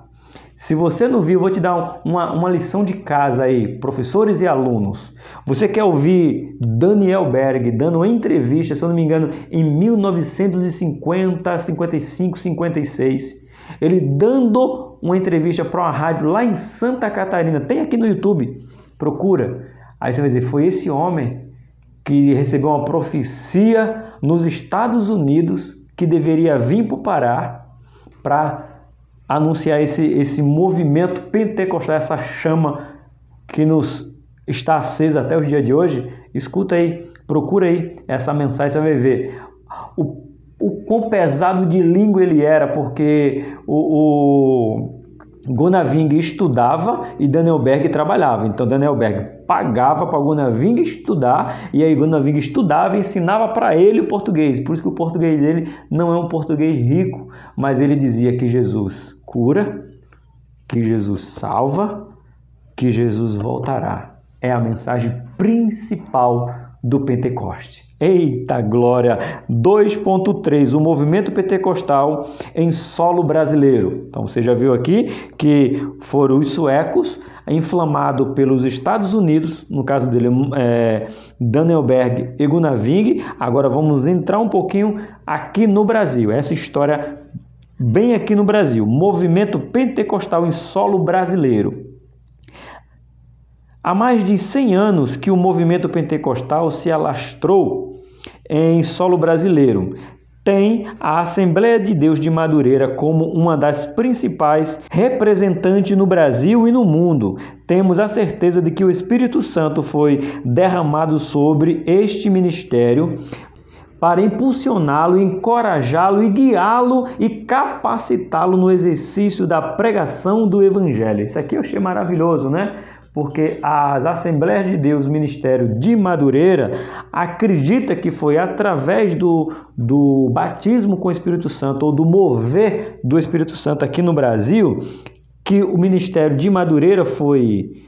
Se você não viu, eu vou te dar uma lição de casa aí, professores e alunos. Você quer ouvir Daniel Berg dando uma entrevista, se eu não me engano, em 1950, 55, 56. Ele dando uma entrevista para uma rádio lá em Santa Catarina. Tem aqui no YouTube, procura. Aí você vai dizer, foi esse homem que recebeu uma profecia nos Estados Unidos que deveria vir para o Pará para anunciar esse movimento pentecostal, essa chama que nos está acesa até os dias de hoje. Escuta aí, procura aí essa mensagem, você vai ver o quão pesado de língua ele era, porque o Gunaving estudava e Daniel Berg trabalhava. Então Daniel Berg pagava para Gunaving estudar, e aí Gunaving estudava e ensinava para ele o português. Por isso que o português dele não é um português rico, mas ele dizia que Jesus cura, que Jesus salva, que Jesus voltará. É a mensagem principal do Pentecoste. Eita glória! 2.3, o movimento pentecostal em solo brasileiro. Então você já viu aqui que foram os suecos, inflamado pelos Estados Unidos, no caso dele Daniel Berg e Gunaving. Agora vamos entrar um pouquinho aqui no Brasil, essa história bem aqui no Brasil, movimento pentecostal em solo brasileiro. Há mais de 100 anos que o movimento pentecostal se alastrou em solo brasileiro. Tem a Assembleia de Deus de Madureira como uma das principais representantes no Brasil e no mundo. Temos a certeza de que o Espírito Santo foi derramado sobre este ministério para impulsioná-lo, encorajá-lo e guiá-lo e capacitá-lo no exercício da pregação do Evangelho. Isso aqui eu achei maravilhoso, né? Porque as Assembleias de Deus, Ministério de Madureira, acredita que foi através do batismo com o Espírito Santo ou do mover do Espírito Santo aqui no Brasil que o Ministério de Madureira foi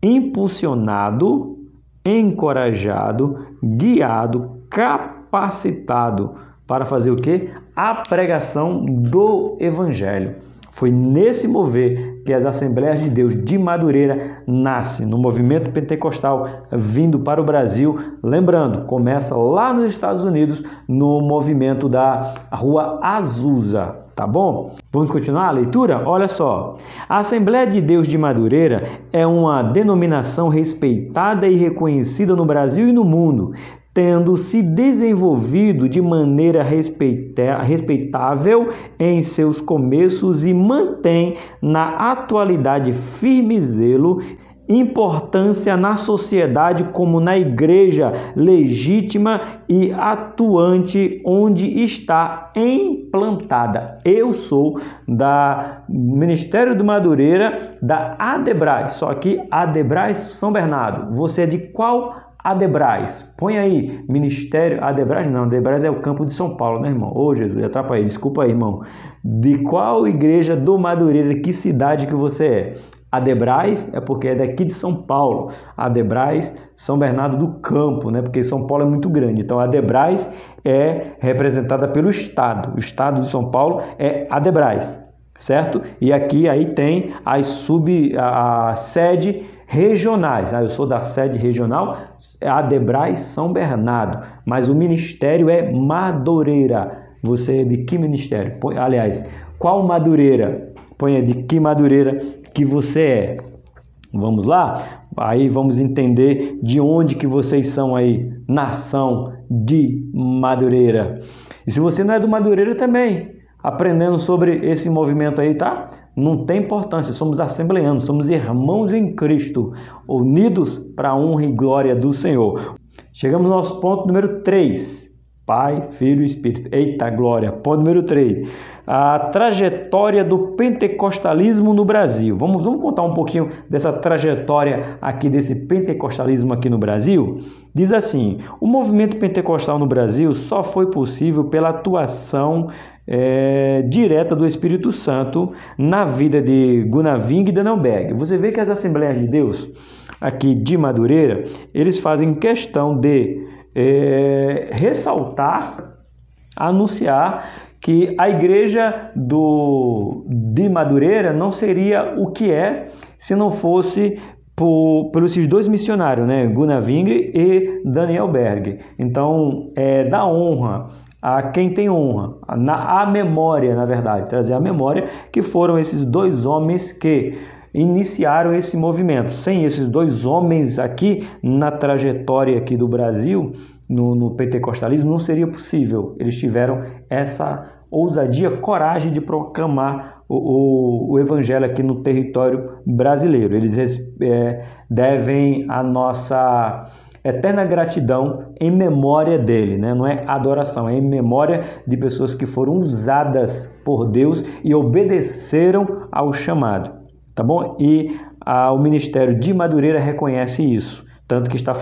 impulsionado, encorajado, guiado, capacitado para fazer o quê? A pregação do Evangelho. Foi nesse mover que as Assembleias de Deus de Madureira nascem, no movimento pentecostal vindo para o Brasil. Lembrando, começa lá nos Estados Unidos, no movimento da Rua Azusa, tá bom? Vamos continuar a leitura? Olha só. A Assembleia de Deus de Madureira é uma denominação respeitada e reconhecida no Brasil e no mundo, tendo se desenvolvido de maneira respeitável em seus começos e mantém na atualidade firme zelo, importância na sociedade como na igreja legítima e atuante onde está implantada. Eu sou da Ministério do Madureira, da Adebras, só que Adebras São Bernardo. Você é de qual Adebras? Põe aí, Ministério Adebras, não, Adebras é o campo de São Paulo, né, irmão? Ô, Jesus, atrapalhei, desculpa aí, irmão. De qual igreja do Madureira, que cidade que você é? Adebrais é porque é daqui de São Paulo. Adebrais, São Bernardo do Campo, né? Porque São Paulo é muito grande. Então, Adebrais é representada pelo Estado. O Estado de São Paulo é Adebrais, certo? E aqui aí tem a sede regionais. Eu sou da sede regional, Adebrais, São Bernardo. Mas o ministério é Madureira. Você é de que ministério? Aliás, qual Madureira? Ponha de que Madureira que você é. Vamos lá? Aí vamos entender de onde que vocês são aí, nação de Madureira. E se você não é do Madureira também, aprendendo sobre esse movimento aí, tá? Não tem importância, somos assembleanos, somos irmãos em Cristo, unidos para a honra e glória do Senhor. Chegamos no nosso ponto número 3. Pai, Filho e Espírito. Eita glória! Ponto número 3. A trajetória do pentecostalismo no Brasil. Vamos contar um pouquinho dessa trajetória aqui, desse pentecostalismo aqui no Brasil? Diz assim: o movimento pentecostal no Brasil só foi possível pela atuação direta do Espírito Santo na vida de Gunaving e Daniel Berg. Você vê que as Assembleias de Deus aqui de Madureira, eles fazem questão de ressaltar, anunciar que a igreja de Madureira não seria o que é se não fosse pelos esses dois missionários, né? Gunaving e Daniel Berg. Então, dá honra a quem tem honra, a memória, na verdade, trazer a memória que foram esses dois homens que iniciaram esse movimento. Sem esses dois homens aqui na trajetória aqui do Brasil, no pentecostalismo, não seria possível. Eles tiveram essa ousadia, coragem de proclamar o evangelho aqui no território brasileiro. Eles devem a nossa eterna gratidão em memória dele, né? Não é adoração, é em memória de pessoas que foram usadas por Deus e obedeceram ao chamado. Tá bom? E o Ministério de Madureira reconhece isso. Tanto que está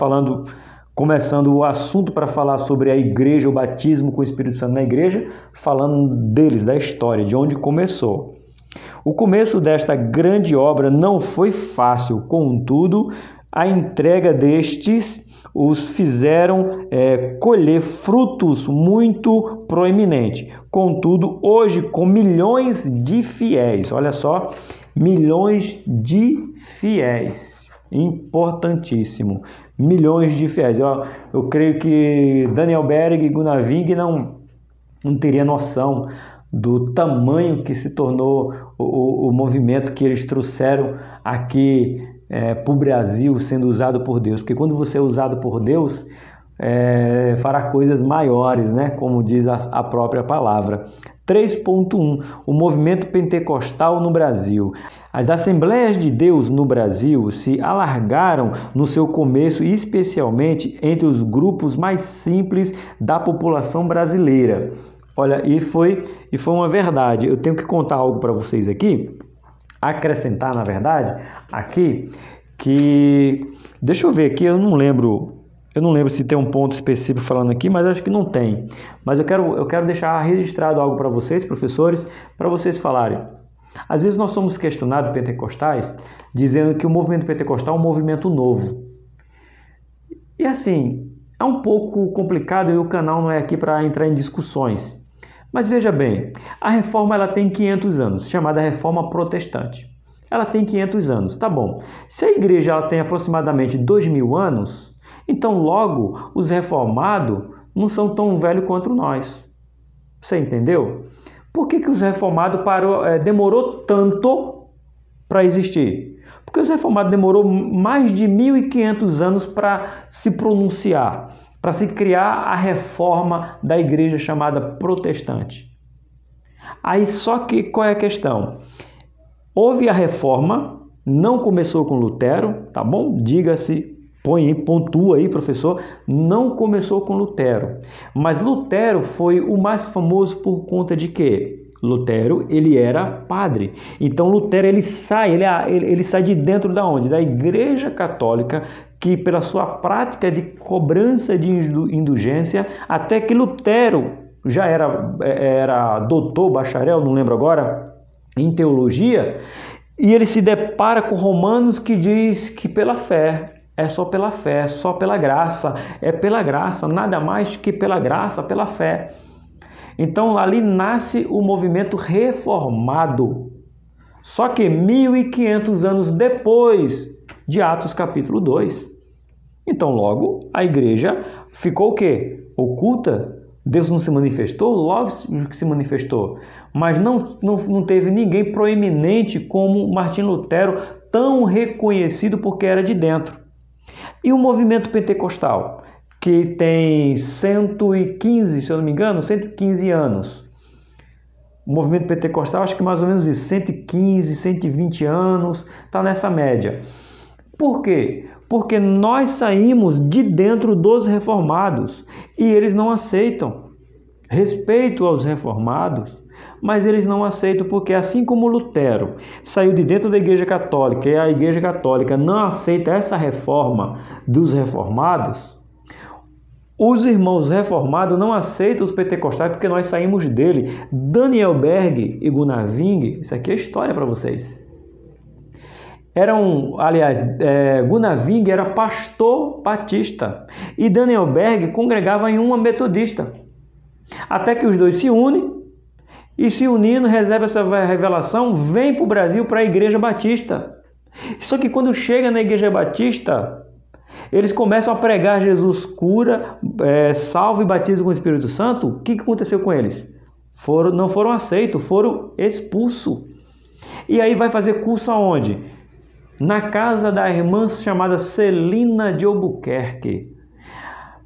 começando o assunto para falar sobre a igreja, o batismo com o Espírito Santo na igreja, falando deles, da história, de onde começou. O começo desta grande obra não foi fácil, contudo, a entrega destes os fizeram colher frutos muito proeminentes. Contudo, hoje, com milhões de fiéis, olha só, milhões de fiéis, importantíssimo, milhões de fiéis. Eu creio que Daniel Berg e Gunaving não teria noção do tamanho que se tornou o movimento que eles trouxeram aqui para o Brasil, sendo usado por Deus. Porque quando você é usado por Deus, fará coisas maiores, né? Como diz a própria palavra. 3.1. O movimento pentecostal no Brasil. As Assembleias de Deus no Brasil se alargaram no seu começo, especialmente entre os grupos mais simples da população brasileira. Olha, e foi uma verdade. Eu tenho que contar algo para vocês aqui, acrescentar, na verdade, aqui, que... Deixa eu ver aqui, eu não lembro se tem um ponto específico falando aqui, mas acho que não tem. Mas eu quero deixar registrado algo para vocês, professores, para vocês falarem. Às vezes nós somos questionados, pentecostais, dizendo que o movimento pentecostal é um movimento novo. E assim, é um pouco complicado e o canal não é aqui para entrar em discussões. Mas veja bem, a reforma ela tem 500 anos, chamada Reforma Protestante. Ela tem 500 anos, tá bom. Se a igreja ela tem aproximadamente 2000 anos, então logo os reformados não são tão velhos quanto nós. Você entendeu? Por que os reformados demorou tanto para existir? Porque os reformados demorou mais de 1500 anos para se pronunciar, para se criar a reforma da igreja chamada protestante. Aí só que qual é a questão? Houve a reforma, não começou com Lutero, tá bom? Diga-se, pontua aí, professor, não começou com Lutero. Mas Lutero foi o mais famoso por conta de quê? Lutero, ele era padre. Então Lutero, ele sai de dentro da onde? Da Igreja Católica, que pela sua prática de cobrança de indulgência, até que Lutero já era doutor, bacharel, não lembro agora, em teologia, E ele se depara com Romanos que diz que pela fé, é só pela fé, só pela graça, é pela graça, nada mais que pela graça, pela fé. Então ali nasce o movimento reformado. Só que 1500 anos depois de Atos capítulo 2. Então logo a igreja ficou o quê? Oculta. Deus não se manifestou? Logo que se manifestou. Mas não teve ninguém proeminente como Martinho Lutero, tão reconhecido porque era de dentro. E o movimento pentecostal, que tem 115, se eu não me engano, 115 anos. O movimento pentecostal, acho que mais ou menos isso, 115, 120 anos, está nessa média. Por quê? Porque nós saímos de dentro dos reformados e eles não aceitam. Respeito aos reformados, mas eles não aceitam porque assim como Lutero saiu de dentro da Igreja Católica e a Igreja Católica não aceita essa reforma dos reformados, os irmãos reformados não aceitam os pentecostais porque nós saímos dele. Daniel Berg e Gunnar Wing, isso aqui é história para vocês. Gunnar Wing era pastor batista e Daniel Berg congregava em uma metodista. Até que os dois se unem e se unindo, recebe essa revelação, vem para o Brasil para a Igreja Batista. Só que quando chega na Igreja Batista, eles começam a pregar Jesus cura, salva e batiza com o Espírito Santo. O que aconteceu com eles? Não foram aceitos, foram expulsos. E aí vai fazer curso aonde? Na casa da irmã chamada Celina de Albuquerque.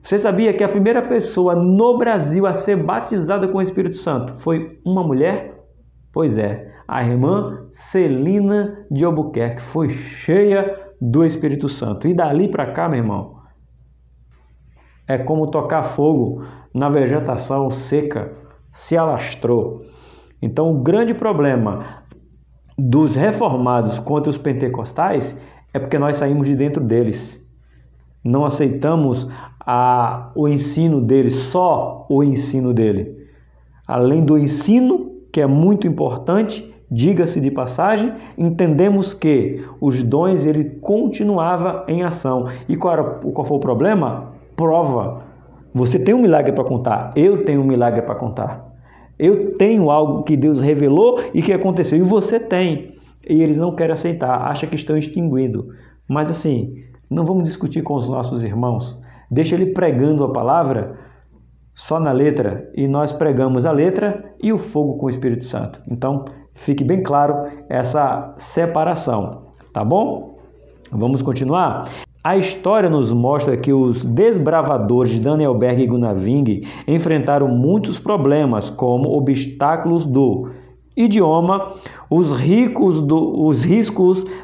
Você sabia que a primeira pessoa no Brasil a ser batizada com o Espírito Santo foi uma mulher? Pois é, a irmã Celina de Albuquerque foi cheia do Espírito Santo. E dali para cá, meu irmão, é como tocar fogo na vegetação seca, se alastrou. Então, o grande problema dos reformados contra os pentecostais é porque nós saímos de dentro deles. Não aceitamos o ensino dele, só o ensino dele. Além do ensino, que é muito importante, diga-se de passagem, entendemos que os dons ele continuava em ação. E qual foi o problema? Prova. Você tem um milagre para contar, eu tenho um milagre para contar. Eu tenho algo que Deus revelou e que aconteceu, e você tem. E eles não querem aceitar, acham que estão extinguindo. Mas assim, não vamos discutir com os nossos irmãos. Deixa ele pregando a palavra só na letra, e nós pregamos a letra e o fogo com o Espírito Santo. Então, fique bem claro essa separação, tá bom? Vamos continuar? A história nos mostra que os desbravadores Daniel Berg e Gunnar Wing enfrentaram muitos problemas, como obstáculos do idioma, os riscos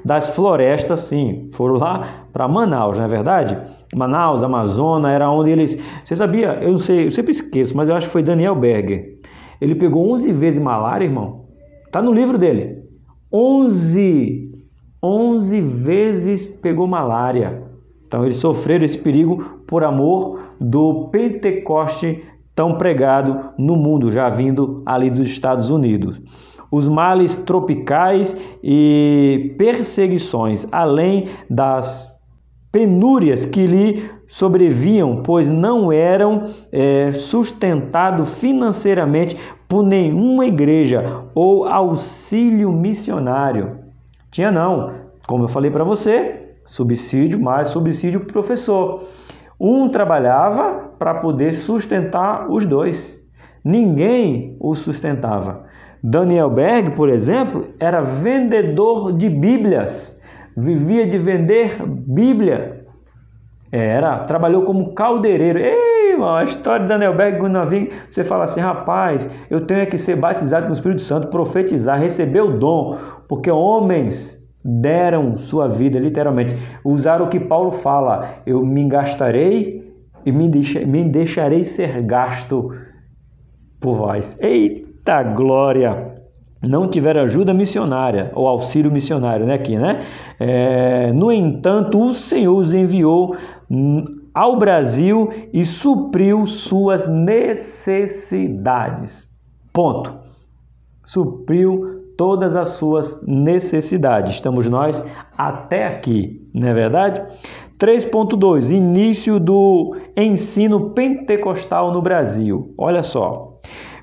das florestas, sim, foram lá para Manaus, não é verdade? Manaus, Amazonas, era onde eles... Você sabia? Eu não sei, eu sempre esqueço, mas eu acho que foi Daniel Berg. Ele pegou 11 vezes malária, irmão. Tá no livro dele. 11 vezes pegou malária. Então eles sofreram esse perigo por amor do Pentecoste tão pregado no mundo, já vindo ali dos Estados Unidos. Os males tropicais e perseguições, além das penúrias que lhe sobrevinham, pois não eram sustentados financeiramente por nenhuma igreja ou auxílio missionário. Tinha não, como eu falei para você, subsídio mais subsídio professor. Um trabalhava para poder sustentar os dois. Ninguém o sustentava. Daniel Berg, por exemplo, era vendedor de Bíblias. Vivia de vender Bíblia. Trabalhou como caldeireiro. Ei, irmão, a história de Daniel Berg, você fala assim, rapaz, eu tenho que ser batizado com o Espírito Santo, profetizar, receber o dom, porque homens deram sua vida, literalmente. Usaram o que Paulo fala, eu me gastarei e me deixarei ser gasto por vós. Eita glória! Não tiveram ajuda missionária, ou auxílio missionário, aqui, né? No entanto, o Senhor os enviou ao Brasil e supriu suas necessidades. Ponto. Supriu todas as suas necessidades. Estamos nós até aqui, não é verdade? 3.2. Início do ensino pentecostal no Brasil. Olha só.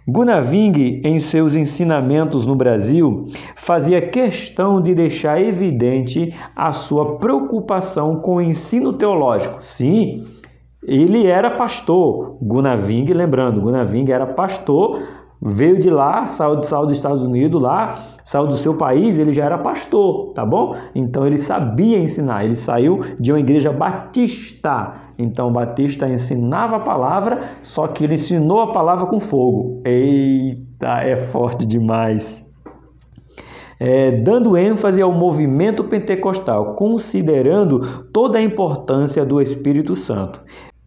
Gunaving, em seus ensinamentos no Brasil, fazia questão de deixar evidente a sua preocupação com o ensino teológico. Sim, ele era pastor. Gunaving, lembrando, Gunaving era pastor, veio de lá, saiu dos Estados Unidos lá, saiu do seu país, ele já era pastor, tá bom? Então ele sabia ensinar, ele saiu de uma igreja batista. Então Batista ensinava a palavra, só que ele ensinou a palavra com fogo. Eita, é forte demais. Dando ênfase ao movimento pentecostal, considerando toda a importância do Espírito Santo.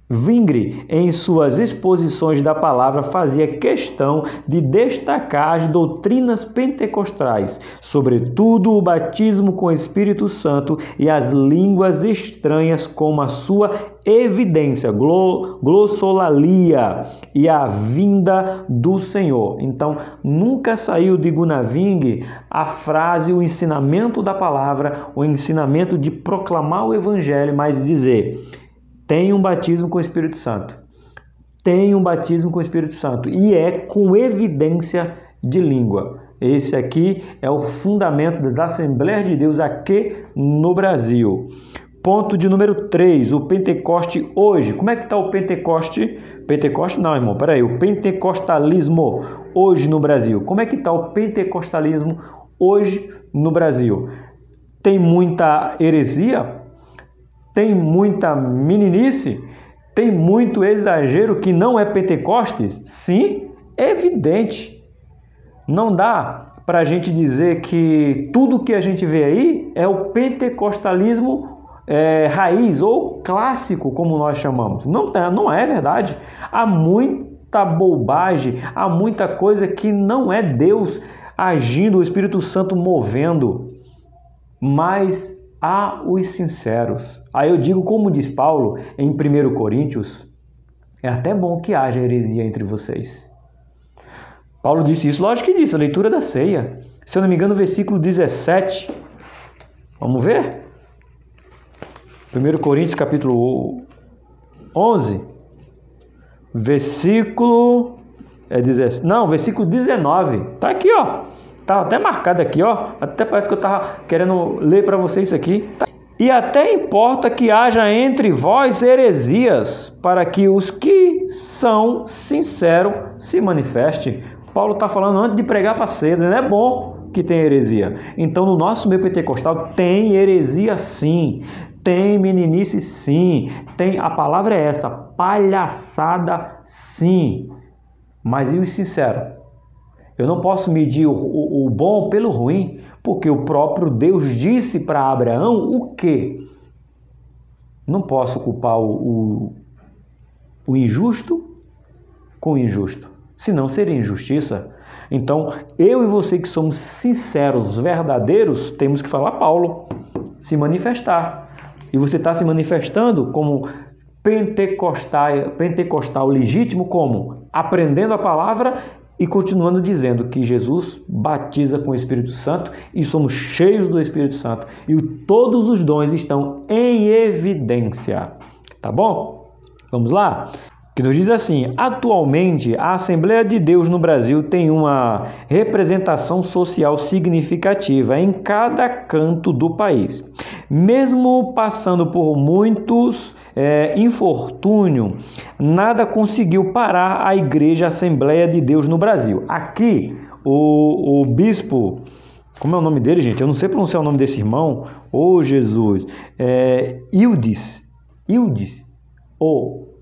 Vingre, em suas exposições da palavra, fazia questão de destacar as doutrinas pentecostais, sobretudo o batismo com o Espírito Santo e as línguas estranhas como a sua evidência, glossolalia e a vinda do Senhor. Então, nunca saiu de Gunaving a frase, o ensinamento da palavra, o ensinamento de proclamar o Evangelho, mas dizer: tem um batismo com o Espírito Santo. Tem um batismo com o Espírito Santo. E é com evidência de língua. Esse aqui é o fundamento das Assembleias de Deus aqui no Brasil. Ponto de número 3, o Pentecoste hoje. Como é que está o Pentecoste? Pentecoste não, irmão, peraí. O pentecostalismo hoje no Brasil. Como é que está o pentecostalismo hoje no Brasil? Tem muita heresia? Tem muita meninice? Tem muito exagero que não é Pentecostes? Sim, é evidente. Não dá para a gente dizer que tudo que a gente vê aí é o pentecostalismo raiz ou clássico, como nós chamamos. Não é verdade. Há muita bobagem, há muita coisa que não é Deus agindo, o Espírito Santo movendo. Mas há os sinceros. Aí eu digo, como diz Paulo em 1 Coríntios, é até bom que haja heresia entre vocês. Paulo disse isso, lógico que disse, a leitura da ceia. Se eu não me engano, versículo 17. Vamos ver? 1 Coríntios, capítulo 11, versículo... versículo 19. Tá aqui, ó. Tá até marcado aqui, ó. Até parece que eu tava querendo ler para vocês isso aqui. E até importa que haja entre vós heresias, para que os que são sinceros se manifestem. Paulo está falando antes de pregar para cedo, não é bom que tenha heresia. Então, no nosso meio pentecostal tem heresia sim, tem meninice sim, tem, a palavra é essa, palhaçada sim. Mas e os sinceros? Eu não posso medir o bom pelo ruim, porque o próprio Deus disse para Abraão o quê? Não posso culpar o injusto com o injusto, senão seria injustiça. Então, eu e você que somos sinceros, verdadeiros, temos que falar Paulo, se manifestar. E você está se manifestando como pentecostal legítimo, como? Aprendendo a palavra e continuando dizendo que Jesus batiza com o Espírito Santo e somos cheios do Espírito Santo. E todos os dons estão em evidência. Tá bom? Vamos lá? Que nos diz assim: atualmente a Assembleia de Deus no Brasil tem uma representação social significativa em cada canto do país. Mesmo passando por muitos infortúnio, nada conseguiu parar a Igreja Assembleia de Deus no Brasil. Aqui, o bispo, como é o nome dele, gente? Eu não sei pronunciar o nome desse irmão. Ô, Jesus! Ildes,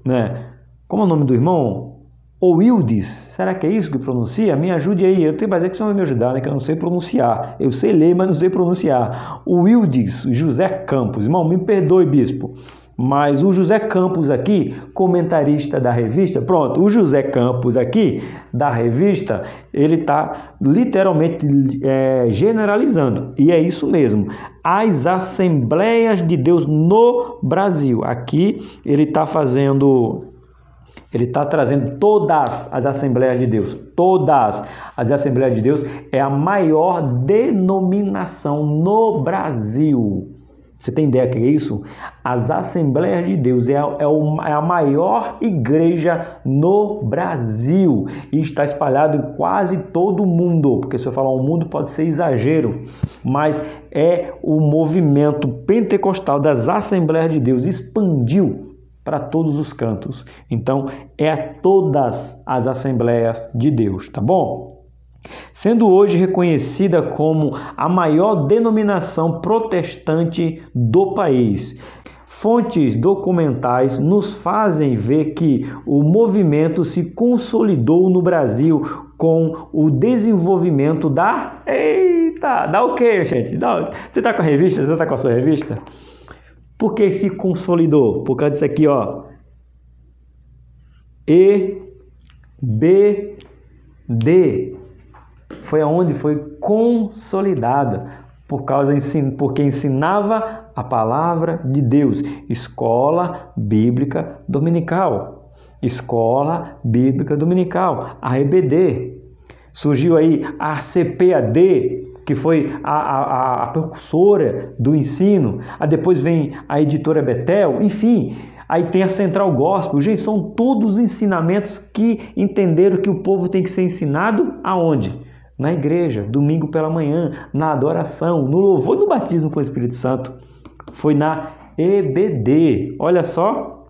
né? Como é o nome do irmão? Ou Ildes, será que é isso que pronuncia? Me ajude aí, eu tenho que dizer que você vai me ajudar, né? Que eu não sei pronunciar. Eu sei ler, mas não sei pronunciar. O Ildes, José Campos. Irmão, me perdoe, bispo. Mas o José Campos aqui, comentarista da revista, pronto, o José Campos aqui, da revista, ele está literalmente generalizando. E é isso mesmo. As Assembleias de Deus no Brasil. Aqui ele está fazendo Ele está trazendo todas as Assembleias de Deus. Todas as Assembleias de Deus é a maior denominação no Brasil. Você tem ideia que é isso? As Assembleias de Deus é a maior igreja no Brasil e está espalhado em quase todo o mundo, porque se eu falar o mundo pode ser exagero, mas é o movimento pentecostal das Assembleias de Deus expandiu para todos os cantos. Então, é todas as Assembleias de Deus, tá bom? Sendo hoje reconhecida como a maior denominação protestante do país. Fontes documentais nos fazem ver que o movimento se consolidou no Brasil com o desenvolvimento da... Eita! Dá o quê, gente? Você está com a revista? Você está com a sua revista? Por que se consolidou? Por causa disso aqui, ó. EBD. Foi aonde foi consolidada, porque ensinava a palavra de Deus. Escola Bíblica Dominical. Escola Bíblica Dominical, a EBD. Surgiu aí a CPAD, que foi a precursora do ensino. Depois vem a editora Betel, enfim. Aí tem a Central Gospel. Gente, são todos ensinamentos que entenderam que o povo tem que ser ensinado aonde? Na igreja, domingo pela manhã, na adoração, no louvor, no batismo com o Espírito Santo. Foi na EBD. Olha só,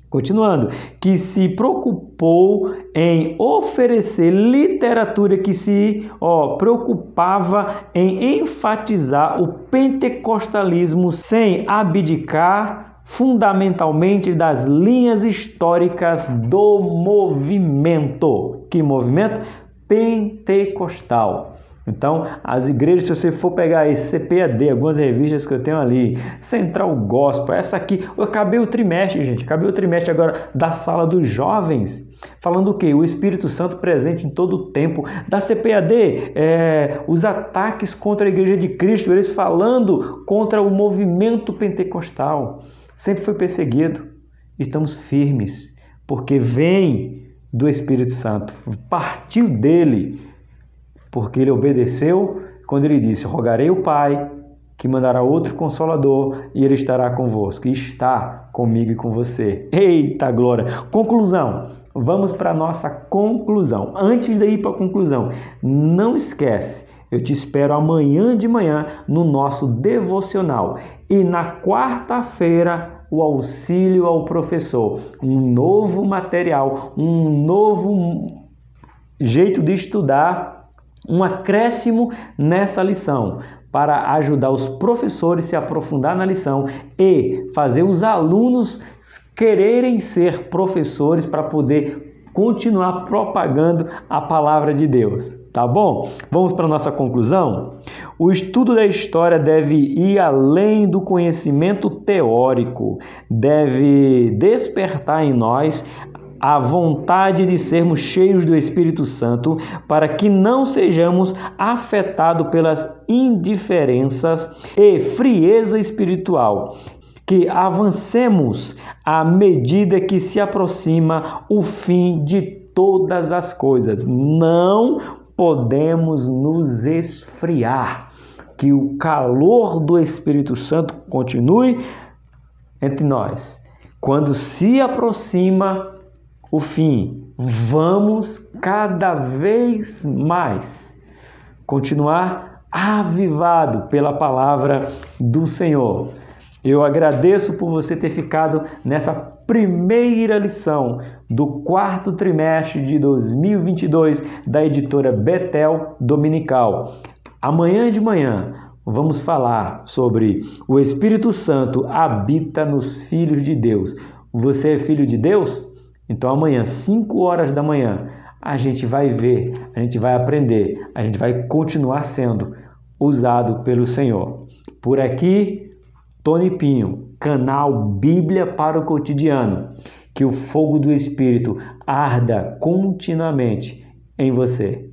continuando, que se preocupou em oferecer literatura que se preocupava em enfatizar o pentecostalismo sem abdicar fundamentalmente das linhas históricas do movimento. Que movimento? Pentecostal. Então, as igrejas, se você for pegar esse CPAD, algumas revistas que eu tenho ali, Central Gospel, essa aqui, eu acabei o trimestre, gente, acabei o trimestre agora da sala dos jovens, falando o quê? O Espírito Santo presente em todo o tempo. Da CPAD, os ataques contra a Igreja de Cristo, eles falando contra o movimento pentecostal. Sempre foi perseguido e estamos firmes, porque vem do Espírito Santo, partiu dele, porque ele obedeceu quando ele disse: rogarei o Pai que mandará outro Consolador e ele estará convosco, e está comigo e com você. Eita glória! Conclusão, vamos para a nossa conclusão. Antes de ir para a conclusão, não esquece, eu te espero amanhã de manhã no nosso devocional e na quarta-feira o auxílio ao professor, um novo material, um novo jeito de estudar, um acréscimo nessa lição, para ajudar os professores a se aprofundar na lição e fazer os alunos quererem ser professores para poder continuar propagando a palavra de Deus. Tá bom? Vamos para a nossa conclusão? O estudo da história deve ir além do conhecimento teórico, deve despertar em nós a vontade de sermos cheios do Espírito Santo para que não sejamos afetados pelas indiferenças e frieza espiritual, que avancemos à medida que se aproxima o fim de todas as coisas. Não podemos nos esfriar, que o calor do Espírito Santo continue entre nós. Quando se aproxima o fim, vamos cada vez mais continuar avivado pela palavra do Senhor. Eu agradeço por você ter ficado nessa primeira lição do quarto trimestre de 2022 da editora Betel Dominical. Amanhã de manhã vamos falar sobre o Espírito Santo habita nos filhos de Deus. Você é filho de Deus? Então amanhã, 5 horas da manhã, a gente vai ver, a gente vai aprender, a gente vai continuar sendo usado pelo Senhor. Por aqui, Tony Pinho, canal Bíblia para o Cotidiano. Que o fogo do Espírito arda continuamente em você.